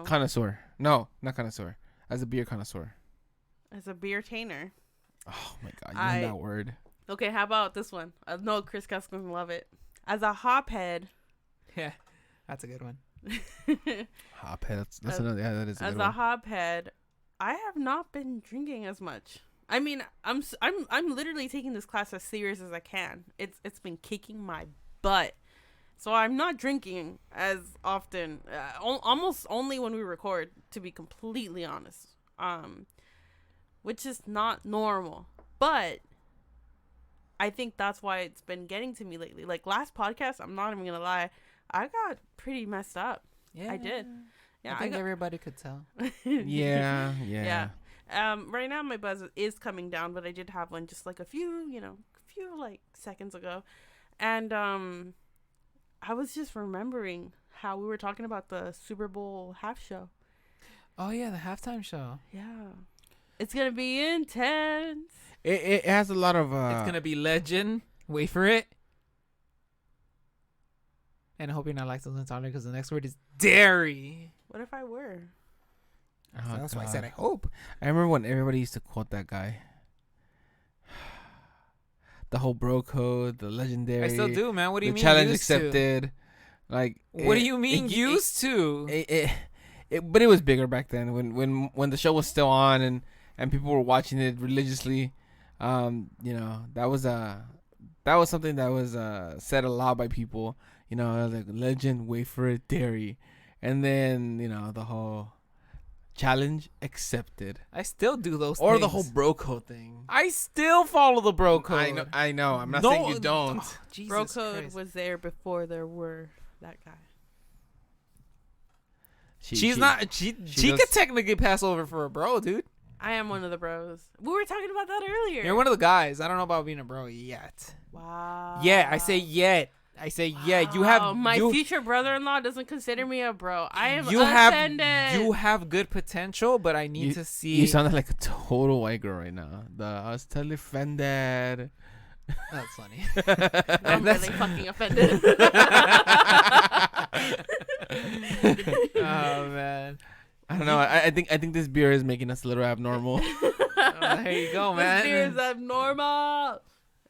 Connoisseur. No, not connoisseur. As a beer connoisseur. as a beer tainer. Oh my god, you know that word. Okay, how about this one? I know Chris Caskin's gonna love it. As a hophead, Yeah, that's a good one. Hophead. That's As- another. Yeah, that is a as good a one. hophead, I have not been drinking as much. I mean, I'm literally taking this class as serious as I can. It's been kicking my butt. So I'm not drinking as often, almost only when we record, to be completely honest. Which is not normal. But I think that's why it's been getting to me lately. Like last podcast, I'm not even gonna lie, I got pretty messed up. Yeah, I did. Yeah, I think everybody could tell. Yeah. Yeah. Right now my buzz is coming down, but I did have one just like a few like seconds ago. And I was just remembering how we were talking about the Super Bowl half show. Oh yeah, the halftime show. Yeah. It's going to be intense. It has a lot of. It's gonna be legend. Wait for it. And I hope you're not lactose intolerant because the next word is dairy. What if I were? Oh, That's why I God. said I hope. I remember when everybody used to quote that guy. The whole bro code, the legendary. I still do, man. What do you the mean? challenge used to? accepted. Like. What do you mean used to? But it was bigger back then when the show was still on and people were watching it religiously. That was something that was said a lot by people. Like legend, wait for it, dairy, and then the whole challenge accepted, I still do those or things. the whole bro code thing. I still follow the bro code. I know. I'm not saying you don't. Oh, Jesus Bro code Christ. was there before there were that guy. She does- could technically pass over for a bro, dude. I am one of the bros. We were talking about that earlier. You're one of the guys. I don't know about being a bro yet. Wow. Yeah, I say yet. Yeah. You have Wow, my you, future brother-in-law doesn't consider me a bro. I am you offended. you have good potential, but I need to see. You sounded like a total white girl right now. I was totally offended. That's funny. I'm really fucking offended. Oh man. I don't know. I think this beer is making us a little abnormal. Oh, there you go, man. This beer is abnormal.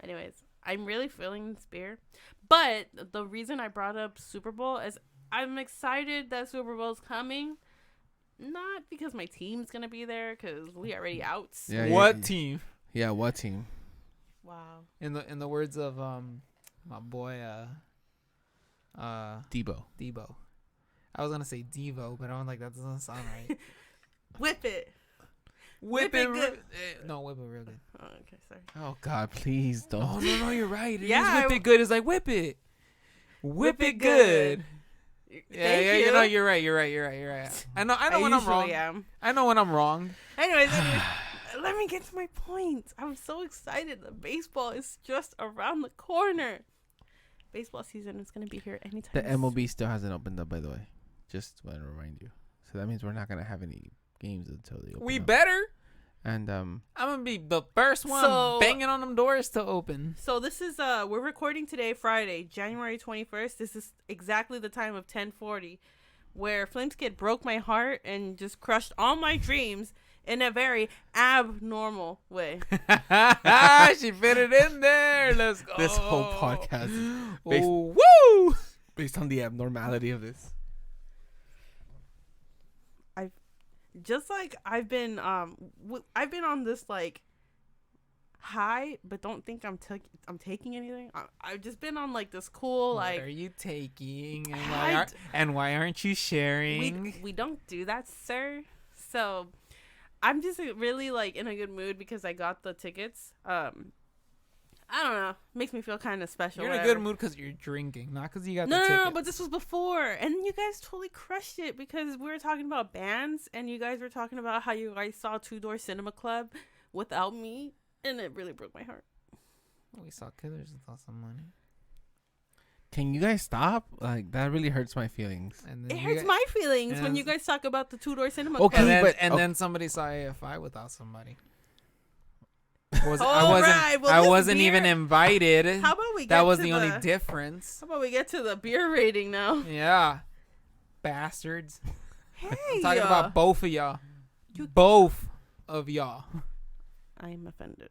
Anyways, I'm really feeling this beer. But the reason I brought up Super Bowl is I'm excited that Super Bowl's coming. Not because my team's going to be there, because we already out. Yeah, What team? Yeah, what team? Wow. In the words of my boy Debo. Debo. I was gonna say Devo, but I'm like that doesn't sound right. Whip it. Whip It it. Good. No, Whip It real good. Oh, okay, sorry. Oh God, please don't. Oh no, you're right. Yeah, Whip It Good is like Whip It. Whip It Good. Yeah, Thank yeah, you. know, you're right. I know when I'm wrong. usually am. I know when I'm wrong. Anyways, let me get to my point. I'm so excited. The baseball is just around the corner. Baseball season is going to be here anytime. The MLB still hasn't opened up, by the way. Just want to remind you. So that means we're not gonna have any games until they open. We up. better. And I'm gonna be the first one So- banging on them doors to open. So this is we're recording today, Friday, January 21st. This is exactly the time of 10:40, where Flimskid broke my heart and just crushed all my dreams in a very abnormal way. She fit it in there. Let's go. this whole podcast is based, Oh, woo! based on the abnormality of this. Just like I've been on this like high, but don't think I'm taking anything. I've just been on like this cool What like are you taking? I And why aren't you sharing? we don't do that, sir. So I'm just really like in a good mood because I got the tickets. I don't know, makes me feel kind of special. You're in a whatever. good mood because you're drinking, not because you got No, the no, tickets. no, but this was before, and you guys totally crushed it because we were talking about bands, and you guys were talking about how you guys saw Two Door Cinema Club without me, and it really broke my heart. We saw Killers without some money. Can you guys stop? Like that really hurts my feelings. And It then hurts my feelings when and- you guys talk about the Two Door Cinema Okay, Club. And then, but- and okay. then somebody saw AFI without somebody. All right, well, I this wasn't beer- even invited. How about we get That was to the only difference. How about we get to the beer rating now? Yeah. Bastards. Hey, I'm talking about both of y'all. You- Both of y'all. I am offended.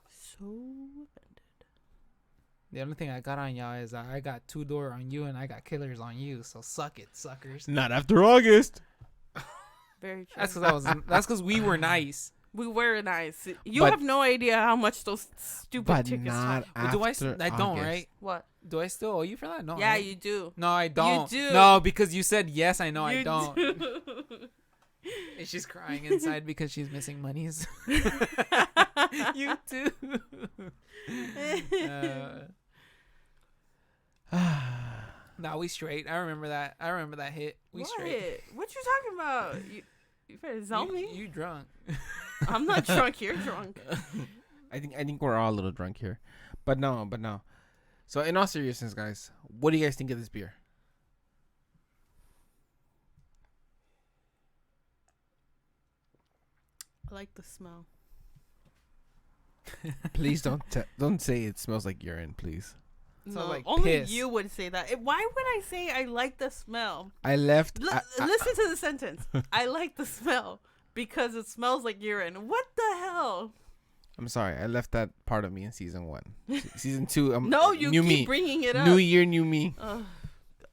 So offended. The only thing I got on y'all is I got Two Door on you and I got Killers on you. So suck it, suckers. Not after August. Very true. That's because we were nice. We were nice. You But- have no idea how much those stupid But tickets not cost. Do I? after I don't, August. right? What? Do I still owe you for that? No. Yeah, right? you do. No, I don't. do. No, because you said yes. I know I You don't. do. And she's crying inside because she's missing monies. You too. Nah, we straight. I remember that. I remember that hit. We straight. What you talking about? You better tell me. You drunk. I'm not drunk. You're drunk. I think we're all a little drunk here, but no. So in all seriousness, guys, what do you guys think of this beer? I like the smell. Please don't say it smells like urine, please. Smells like only piss. you would say that. Why would I say I like the smell? I left. Listen to the sentence. I like the smell because it smells like urine. What the hell? I'm sorry, I left that part of me in season 1. Season 2. No, you new keep me. bringing it up. New year, new me. Oh, God.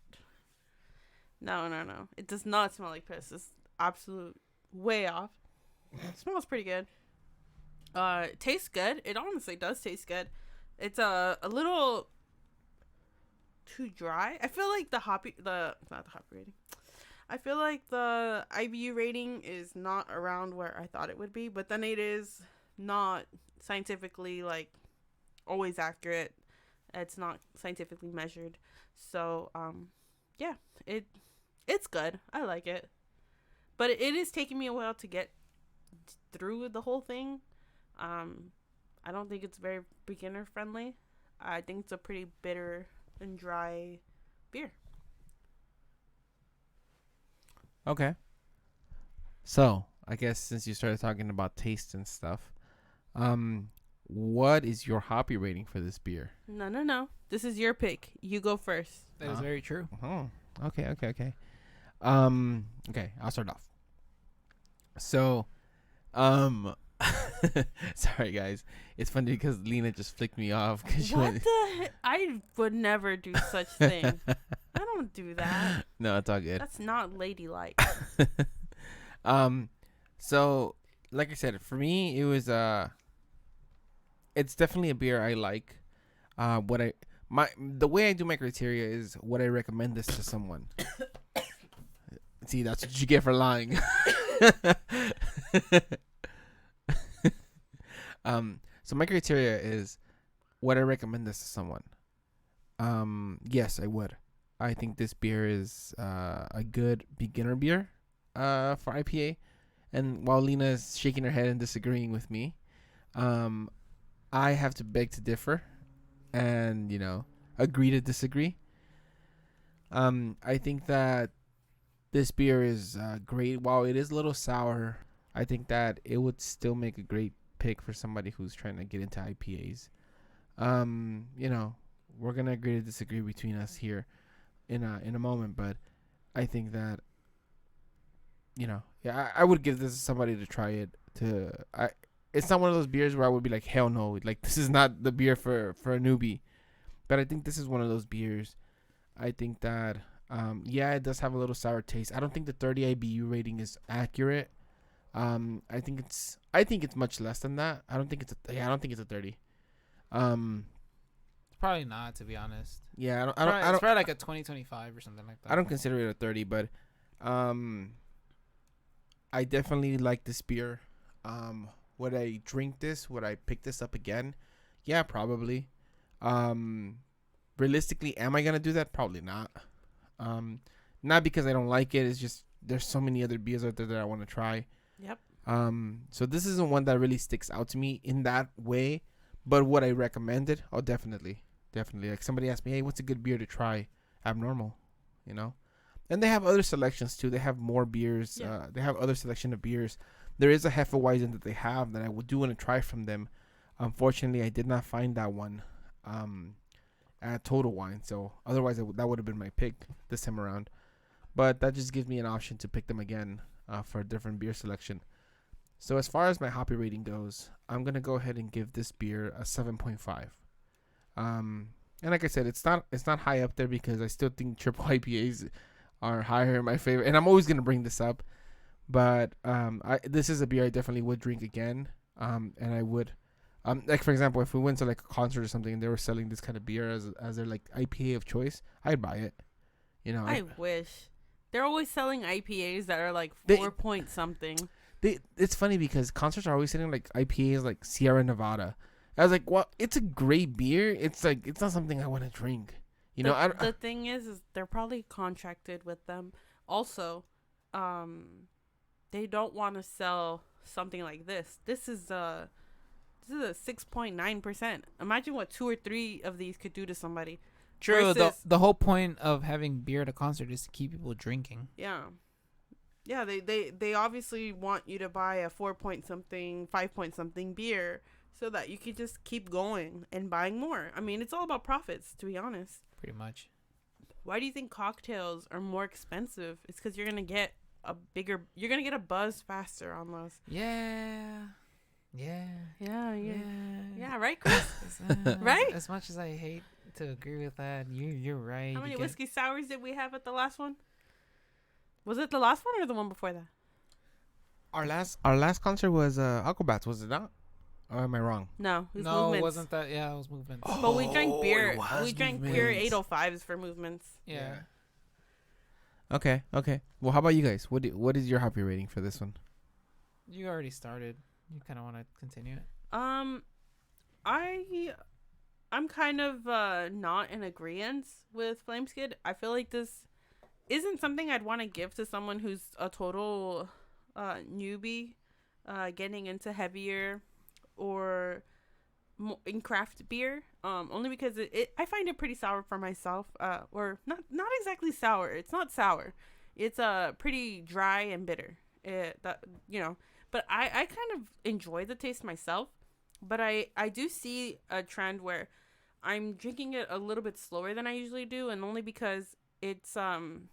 No. It does not smell like piss. It's absolute way off. It smells pretty good. It tastes good. It honestly does taste good. It's a little too dry. I feel like not the hoppy rating. I feel like the IBU rating is not around where I thought it would be, but then it is not scientifically like always accurate. It's not scientifically measured. So, yeah, it's good. I like it. But it is taking me a while to get through the whole thing. I don't think it's very beginner friendly. I think it's a pretty bitter and dry beer. Okay. So I guess since you started talking about taste and stuff, what is your hoppy rating for this beer? No. This is your pick. You go first. That is very true. Oh, okay. Okay, I'll start off. So, sorry guys, it's funny because Lena just flicked me off because she What went. the? I would never do such thing. I don't do that. No, it's all good. That's not ladylike. So like I said, for me it was it's definitely a beer I like. The way I do my criteria is would I recommend this to someone? See, that's what you get for lying. So my criteria is, would I recommend this to someone? Yes, I would. I think this beer is a good beginner beer for IPA. And while Lena is shaking her head and disagreeing with me, um, I have to beg to differ and, agree to disagree. I think that this beer is great. While it is a little sour, I think that it would still make a great pick for somebody who's trying to get into IPAs. We're gonna agree to disagree between us here in a moment, but I think that I would give this to somebody to try it. It's not one of those beers where I would be like, hell no, like this is not the beer for a newbie. But I think this is one of those beers. I think that it does have a little sour taste. I don't think the 30 IBU rating is accurate. I think it's much less than that. I don't think it's a 30. Probably not, to be honest. Yeah, It's probably like a 2025 or something like that. I don't consider it a 30, but I definitely like this beer. Would I drink this? Would I pick this up again? Yeah, probably. Realistically, am I gonna do that? Probably not. Not because I don't like it. It's just there's so many other beers out there that I want to try. Yep. So this isn't one that really sticks out to me in that way. But would I recommend it? Oh, definitely. Like somebody asked me, hey, what's a good beer to try? Abnormal, And they have other selections too. They have more beers. Yeah. They have other selection of beers. There is a Hefeweizen that they have that I would do want to try from them. Unfortunately, I did not find that one at Total Wine. So otherwise, that would have been my pick this time around. But that just gives me an option to pick them again for a different beer selection. So as far as my hoppy rating goes, I'm gonna go ahead and give this beer a 7.5. And like I said, it's not high up there because I still think triple IPAs are higher in my favor, and I'm always gonna bring this up. But this is a beer I definitely would drink again. And I would, like for example, if we went to like a concert or something and they were selling this kind of beer as their like IPA of choice, I'd buy it. I wish. They're always selling IPAs that are like They- 4 point something. It's funny because concerts are always selling like IPAs like Sierra Nevada. I was like, well, it's a great beer. It's like it's not something I want to drink. The thing is they're probably contracted with them. Also, they don't want to sell something like this. This is a 6.9%. Imagine what 2 or 3 of these could do to somebody. True. Versus- The whole point of having beer at a concert is to keep people drinking. Yeah. Yeah, they obviously want you to buy a 4 point something, 5 point something beer so that you can just keep going and buying more. I mean, it's all about profits, to be honest. Pretty much. Why do you think cocktails are more expensive? It's because you're going to get a buzz faster almost. Yeah. Yeah. Yeah, right, Chris? Right? As much as I hate to agree with that, you're right. How many whiskey sours did we have at the last one? Was it the last one or the one before that? Our last concert was Aquabats, was it not? Or am I wrong? No, it was No, Movements. it wasn't that. Yeah, it was Movements. But we drank Oh, beer. it was We drank Movements. pure 805s for Movements. Yeah. Okay. Well, how about you guys? What is your hoppy rating for this one? You already started. You kind of want to continue it. I'm kind of not in agreement with Flameskid. I feel like this isn't something I'd want to give to someone who's a total newbie, getting into heavier or in craft beer. Only because I find it pretty sour for myself. Or not exactly sour. It's not sour. It's pretty dry and bitter. But I kind of enjoy the taste myself. But I do see a trend where I'm drinking it a little bit slower than I usually do, and only because it's one,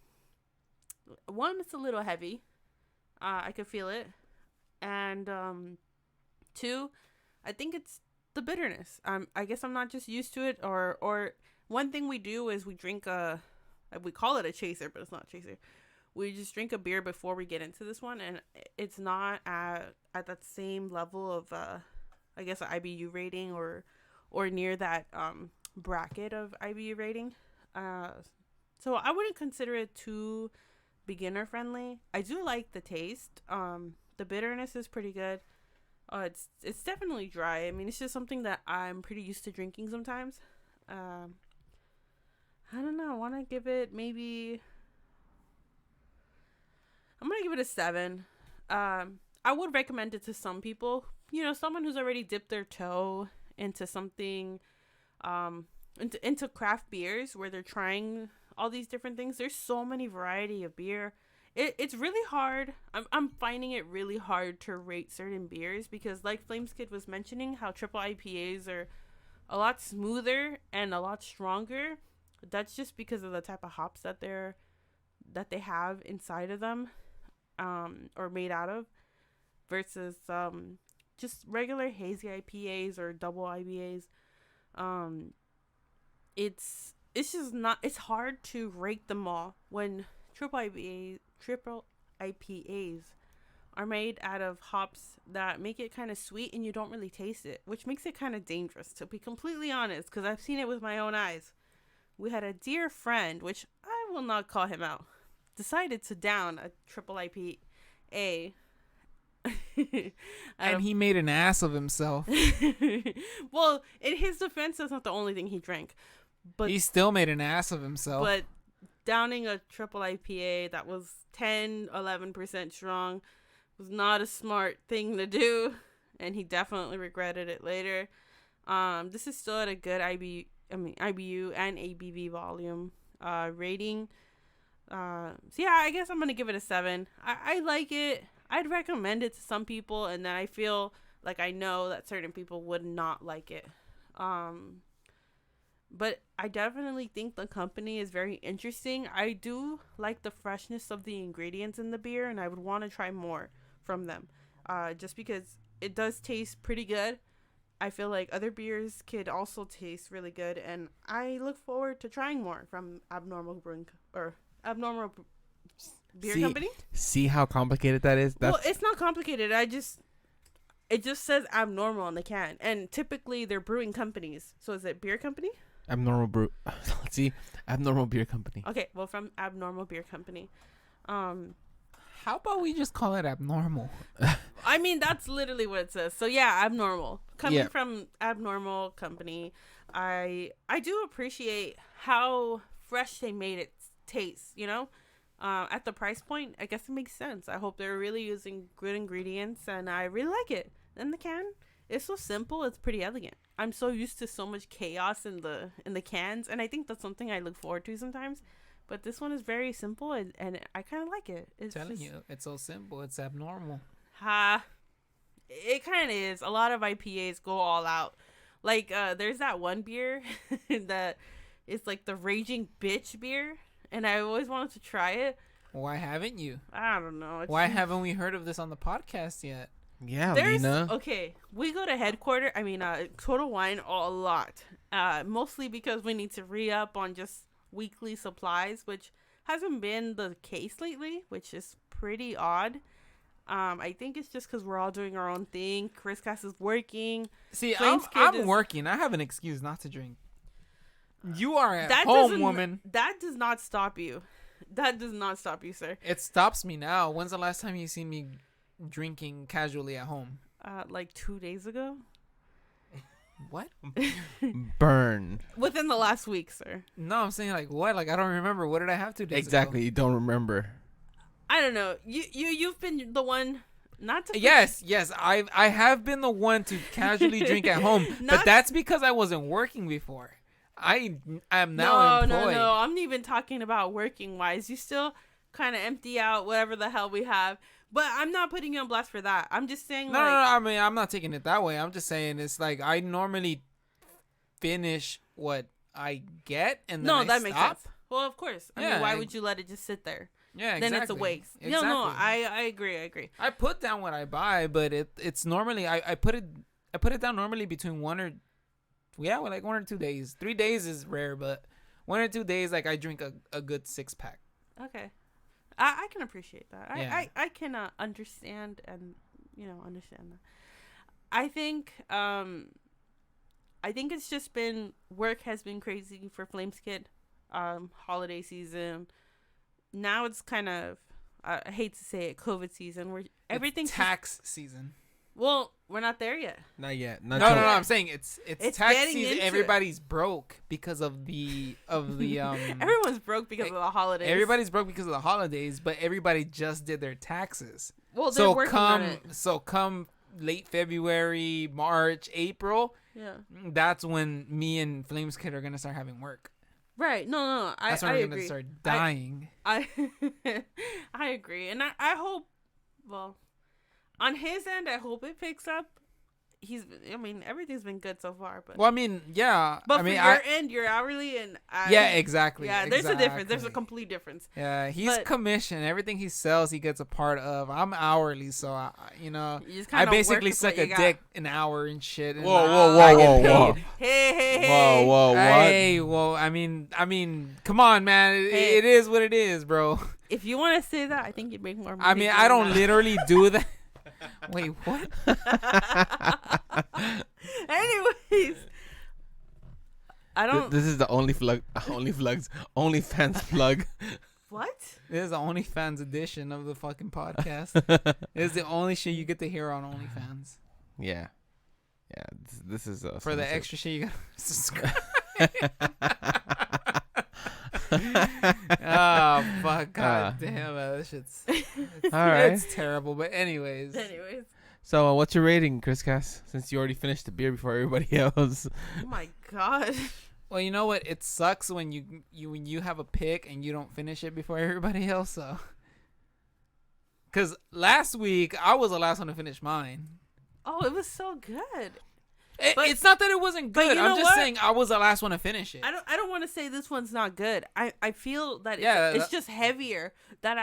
it's a little heavy. I could feel it. And two, I think it's the bitterness. I guess I'm not just used to it, or one thing we do is we drink we call it a chaser, but it's not a chaser. We just drink a beer before we get into this one, and it's not at that same level of I guess an IBU rating or near that bracket of IBU rating. So I wouldn't consider it too beginner friendly. I do like the taste. The bitterness is pretty good. It's definitely dry. I mean, it's just something that I'm pretty used to drinking sometimes. I don't know. I want to give it maybe. I'm gonna give it a 7. I would recommend it to some people. You know, someone who's already dipped their toe into something, into craft beers where they're trying all these different things. There's so many variety of beer. It's really hard. I'm finding it really hard to rate certain beers because, like Flameskid was mentioning, how triple IPAs are a lot smoother and a lot stronger. That's just because of the type of hops that they have inside of them, or made out of, versus just regular hazy IPAs or double IPAs. It's just not. It's hard to rate them all when triple IPAs are made out of hops that make it kind of sweet and you don't really taste it, which makes it kind of dangerous, to be completely honest, because I've seen it with my own eyes. We had a dear friend, which I will not call him out, decided to down a triple IPA. And he made an ass of himself. Well, in his defense, that's not the only thing he drank. But He still made an ass of himself. But downing a triple IPA that was 10-11% strong was not a smart thing to do, and he definitely regretted it later. This is still at a good IBU and ABV volume rating. So yeah, I guess I'm gonna give it a 7. I like it. I'd recommend it to some people, and then I feel like I know that certain people would not like it. But I definitely think the company is very interesting. I do like the freshness of the ingredients in the beer, and I would want to try more from them. Just because it does taste pretty good. I feel like other beers could also taste really good, and I look forward to trying more from Abnormal Beer Company. See how complicated that is? Well, it's not complicated. It just says Abnormal on the can, and typically they're brewing companies. So is it beer company? Abnormal brew. See, Abnormal Beer Company. Okay, well, from Abnormal Beer Company. How about we just call it Abnormal? I mean, that's literally what it says. So yeah, Abnormal. Coming from Abnormal Company, I do appreciate how fresh they made it taste, you know? At the price point, I guess it makes sense. I hope they're really using good ingredients, and I really like it. And the can, it's so simple, it's pretty elegant. I'm so used to so much chaos in the cans, and I think that's something I look forward to sometimes. But this one is very simple, and I kind of like it. It's telling you, it's so simple. It's abnormal. It kind of is. A lot of IPAs go all out. Like, there's that one beer that is like the Raging Bitch beer, and I always wanted to try it. Why haven't you? I don't know. Why haven't we heard of this on the podcast yet? Yeah, Lena. Okay, we go to Total Wine a lot. Mostly because we need to re-up on just weekly supplies, which hasn't been the case lately, which is pretty odd. I think it's just because we're all doing our own thing. Chris Cass is working. See, I'm working. I have an excuse not to drink. You are at home, woman. That does not stop you. That does not stop you, sir. It stops me now. When's the last time you seen me drinking casually at home? Like 2 days ago. What? Burn. Within the last week, sir. No, I'm saying like what? Like I don't remember. What did I have 2 days Exactly. ago? You don't remember. I don't know. You've been the one not to. Yes. I have been the one to casually drink at home, but that's because I wasn't working before. I am now employed. No. I'm even talking about working wise. You still kind of empty out whatever the hell we have. But I'm not putting you on blast for that. I'm just saying. No. I mean, I'm not taking it that way. I'm just saying it's like I normally finish what I get and then that makes sense. Well, of course. I mean, why would you let it just sit there? Yeah, exactly. Then it's a waste. Exactly. No, I agree. I put down what I buy, but it's normally I put it down normally between 1 or 2 days. 3 days is rare, but 1 or 2 days, like I drink a good 6-pack. Okay, I can appreciate that. Yeah. I can understand and understand that. I think it's just been work has been crazy for Flameskid. Holiday season. Now it's kind of I hate to say it, COVID season where everything's tax season. Well, we're not there yet. Not yet. No, Not no, till- no. I'm saying it's It's tax getting season. into it. Everybody's broke because of the Everyone's broke because of the holidays. Everybody's broke because of the holidays, but everybody just did their taxes. well, they're working on it. So come late February, March, April, Yeah. that's when me and Flames Kid are gonna start having work. Right. No. That's when I we're agree. gonna start dying. I I agree, and I hope. Well, on his end, I hope it picks up. I mean, everything's been good so far, but. Well, I mean, yeah. But I mean, for your end, you're hourly, and yeah, exactly. Yeah, there's a difference. There's a exactly. complete difference. Yeah, he's But- commission. Everything he sells, he gets a part of. I'm hourly, so You just I kinda basically work with suck what a you got. dick an hour and shit. And Whoa, I whoa, get whoa, paid. whoa. Hey. Whoa, what? Hey, well, I mean, come on, man. Hey. It is what it is, bro. If you want to say that, I think you'd make more money. I mean, doing I don't that. literally do that. Wait, what? Anyways, I don't. This is the OnlyFans plug. What? This is the OnlyFans edition of the fucking podcast. This is the only shit you get to hear on OnlyFans. Yeah. This is For the extra shit, you gotta subscribe. Oh fuck! God damn it! This shit's All right. it's terrible. But anyways, So, what's your rating, Chris Cass? Since you already finished the beer before everybody else. oh my god. well, you know what? It sucks when you have a pick and you don't finish it before everybody else. So, because last week I was the last one to finish mine. Oh, it was so good. But- It's not that it wasn't but good. you I'm know just what? saying I was the last one to finish it. I don't want to say this one's not good. I feel that Yeah, it's just heavier that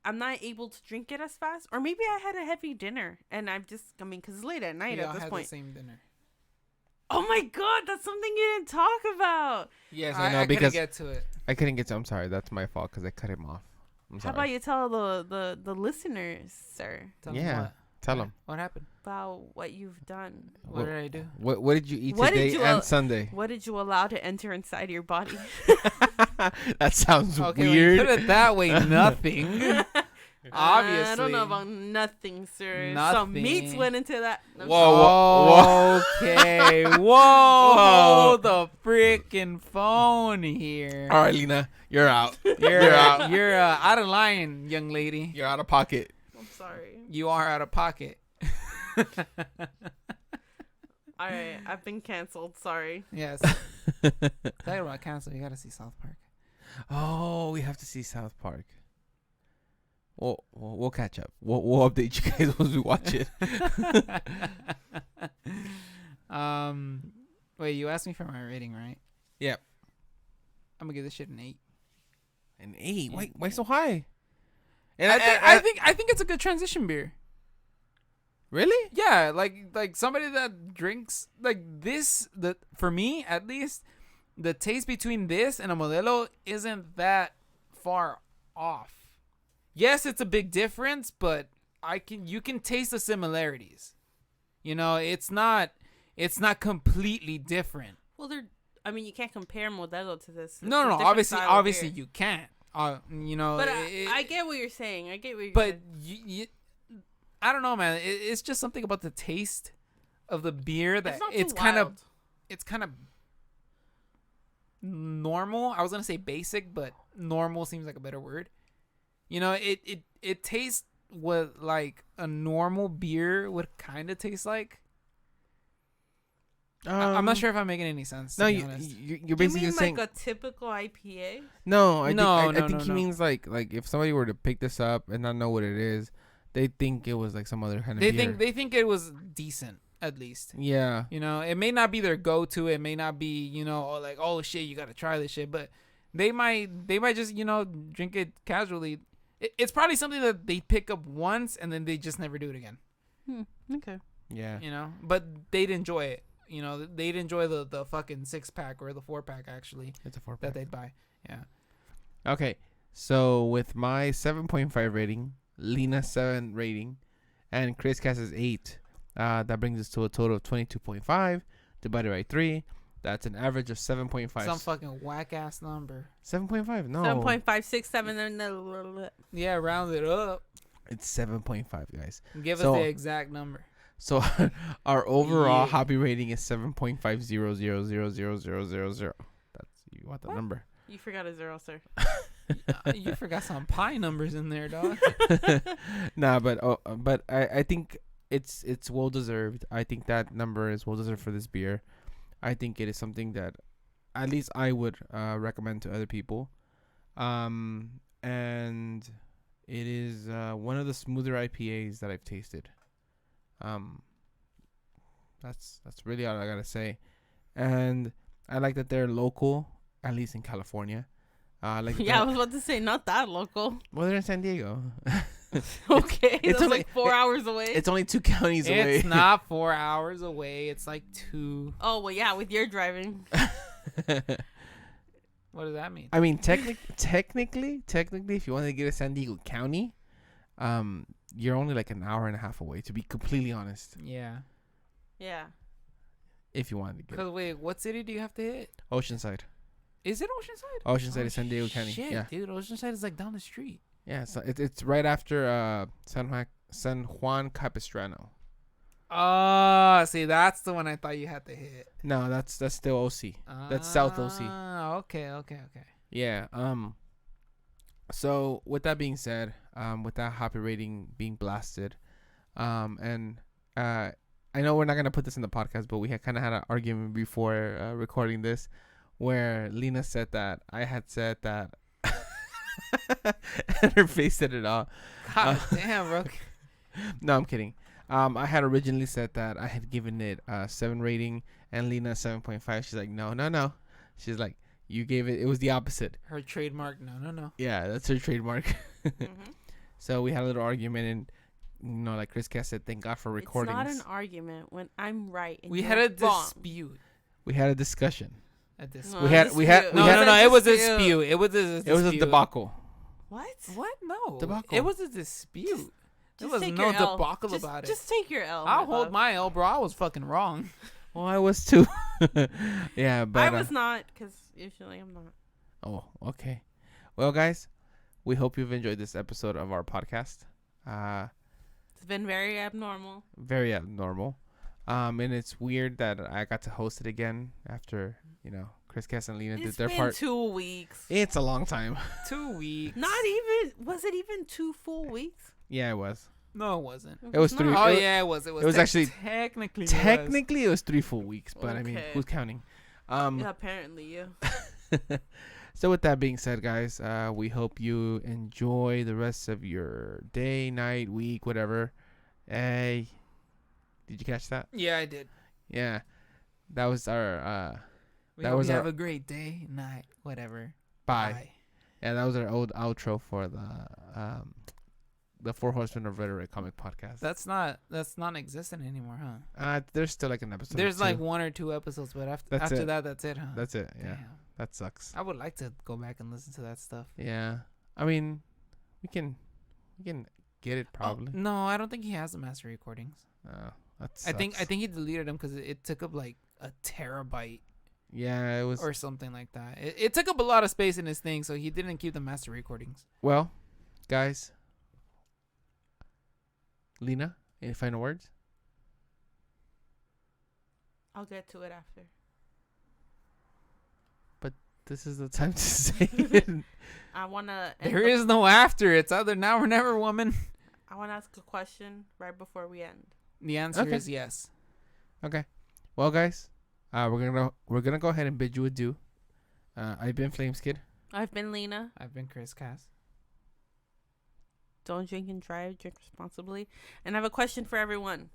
I'm not able to drink it as fast, or maybe I had a heavy dinner and because it's late at night We at all this had point. the same dinner. Oh my god, that's something you didn't talk about. Yes, I I know couldn't because get to it. I couldn't get to. I'm sorry. That's my fault because I cut him off. I'm How sorry. about you tell the listeners, sir, Tell them Yeah. what. Tell him. What happened. about what you've done? What did I do? What did you eat What did today you, and Sunday? What did you allow to enter inside your body? That sounds Okay, when weird. you put it that way, nothing. Obviously. I don't know about nothing, sir. Some Nothing. meats went into that. No, Whoa. Okay. Whoa. The freaking phone here. All right, Lena, you're out. You're out. You're out of line, young lady. You're out of pocket. I'm sorry. You are out of pocket. All right, I've been canceled. Sorry. Yes. Talking about cancel, you gotta see South Park. Oh, we have to see South Park. We'll catch up. We'll update you guys once we watch it. Wait, you asked me for my rating, right? Yep. I'm gonna give this shit an 8. An 8? Yeah. Why so high? And I think it's a good transition beer. really? Yeah, like somebody that drinks like this. For me at least, the taste between this and a Modelo isn't that far off. Yes, it's a big difference, but you can taste the similarities. You know, it's not completely different. Well, you can't compare Modelo to this. It's No, a different obviously style of beer. you can't. You know, But I get what you're saying. but I don't know, man. It's just something about the taste of the beer that it's not too it's kind of normal. I was gonna say basic, but normal seems like a better word. You know, it tastes what like a normal beer would kind of taste like. I'm not sure if I'm making any sense. No, To be honest. you're You basically mean saying like a typical IPA? no. I think he no. means like if somebody were to pick this up and not know what it is, they think it was like some other kind of beer. They think it was decent at least. Yeah. You know, it may not be their go-to. It may not be, you know, like, oh shit, you gotta try this shit. But they might just, you know, drink it casually. It's probably something that they pick up once and then they just never do it again. Okay. Yeah. You know, but they'd enjoy it. You know, they'd enjoy the fucking 6-pack or the 4-pack actually It's a 4-pack. that they'd buy. Yeah. Okay. So with my 7.5 rating, Lena 7 rating, and Chris Cass's 8, that brings us to a total of 22.5 divided by 3. That's an average of 7.5. Some fucking whack ass number. 7.5? No. 7.567. Yeah, round it up. It's 7.5, guys. Give So- us the exact number. So our overall Yeah. hobby rating is 7.50000000. That's you want the What? number. You forgot a zero, sir. You forgot some pi numbers in there, dog. Nah, but I think it's well deserved. I think that number is well deserved for this beer. I think it is something that at least I would recommend to other people. And it is one of the smoother IPAs that I've tasted. That's really all I gotta say. And I like that they're local, at least in California. Like Yeah, I was about to say not that local. well, they're in San Diego. Okay, It's that's only- like 4 hours away. It's only 2 counties away. It's not 4 hours away. It's like 2. Oh well, yeah, with your driving. What does that mean? I mean, technically, if you want to get to San Diego County, you're only like an hour and a half away. To be completely honest, Yeah. Yeah. if you wanted to get Cause wait, what city do you have to hit? Oceanside. Is it Oceanside? Oceanside is San Diego County. Shit, Yeah, dude, Oceanside is like down the street. yeah. So it's right after San Juan Capistrano. Oh, see, that's the one I thought you had to hit. No, that's still OC. That's South OC. Ah, okay. Yeah. So with that being said, with that hoppy rating being blasted, and I know we're not gonna put this in the podcast, but we had kind of had an argument before recording this, where Lena said that I had said that, and her face said it all. God damn, bro. No, I'm kidding. I had originally said that I had given it a 7 rating, and Lena 7.5. She's like, no. She's like, you gave it. It was the opposite. Her trademark. No. Yeah, that's her trademark. Mm-hmm. So we had a little argument, and like Chris Cass said, thank God for recordings. It's not an argument when I'm right. And We you're had a wrong. dispute. We had a discussion. A dispute. No, We had- dispute. No, had- it was a dispute. It was a dispute. It was a debacle. What? What? No. Debacle. It was a dispute. There Just was take no your L. debacle Just- about it. Just take your L. I'll my hold love. my L, bro. I was fucking wrong. Well, I was too. Yeah, but I was not, because usually I'm not. oh, okay. Well, guys, we hope you've enjoyed this episode of our podcast. It's been very abnormal. Very abnormal. And it's weird that I got to host it again after Chris Cass and Lena did It's their been part. 2 weeks. It's a long time. 2 weeks. Not even. Was it even 2 full weeks? Yeah, it was. No, it wasn't. It was 3. Oh it, yeah, it was. It was, it was actually- technically. Technically, it was 3 full weeks, but I mean, Okay. who's counting? Yeah, apparently you. So with that being said, guys, we hope you enjoy the rest of your day, night, week, whatever. Hey, did you catch that? Yeah, I did. Yeah, that was our We That hope was you our- have a great day, night, whatever. bye. Yeah, that was our old outro for the 4 Horsemen of Rhetoric comic podcast. That's non-existent anymore, huh? There's still like an episode. There's or like two. 1 or 2 episodes, but That's after it. that, that's it, huh? That's it. Yeah, Damn. that sucks. I would like to go back and listen to that stuff. Yeah, I mean, we can get it probably. Oh, no, I don't think he has the master recordings. That I think sucks. he deleted them because it took up like a terabyte Yeah, it was. or something like that. It took up a lot of space in his thing, so he didn't keep the master recordings. Well, guys, Lena, any final words? I'll get to it after. This is the time to say it. I wanna. There is no after. It's either now or never, woman. I wanna ask a question right before we end. The answer Okay. is yes. Okay. Well, guys, we're gonna go ahead and bid you adieu. I've been Flames Kid. I've been Lena. I've been Chris Cass. Don't drink and drive. Drink responsibly. And I have a question for everyone.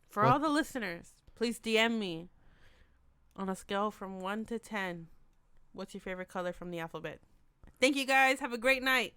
For What? all the listeners, please DM me. On a scale from 1 to 10, what's your favorite color from the alphabet? Thank you guys. Have a great night.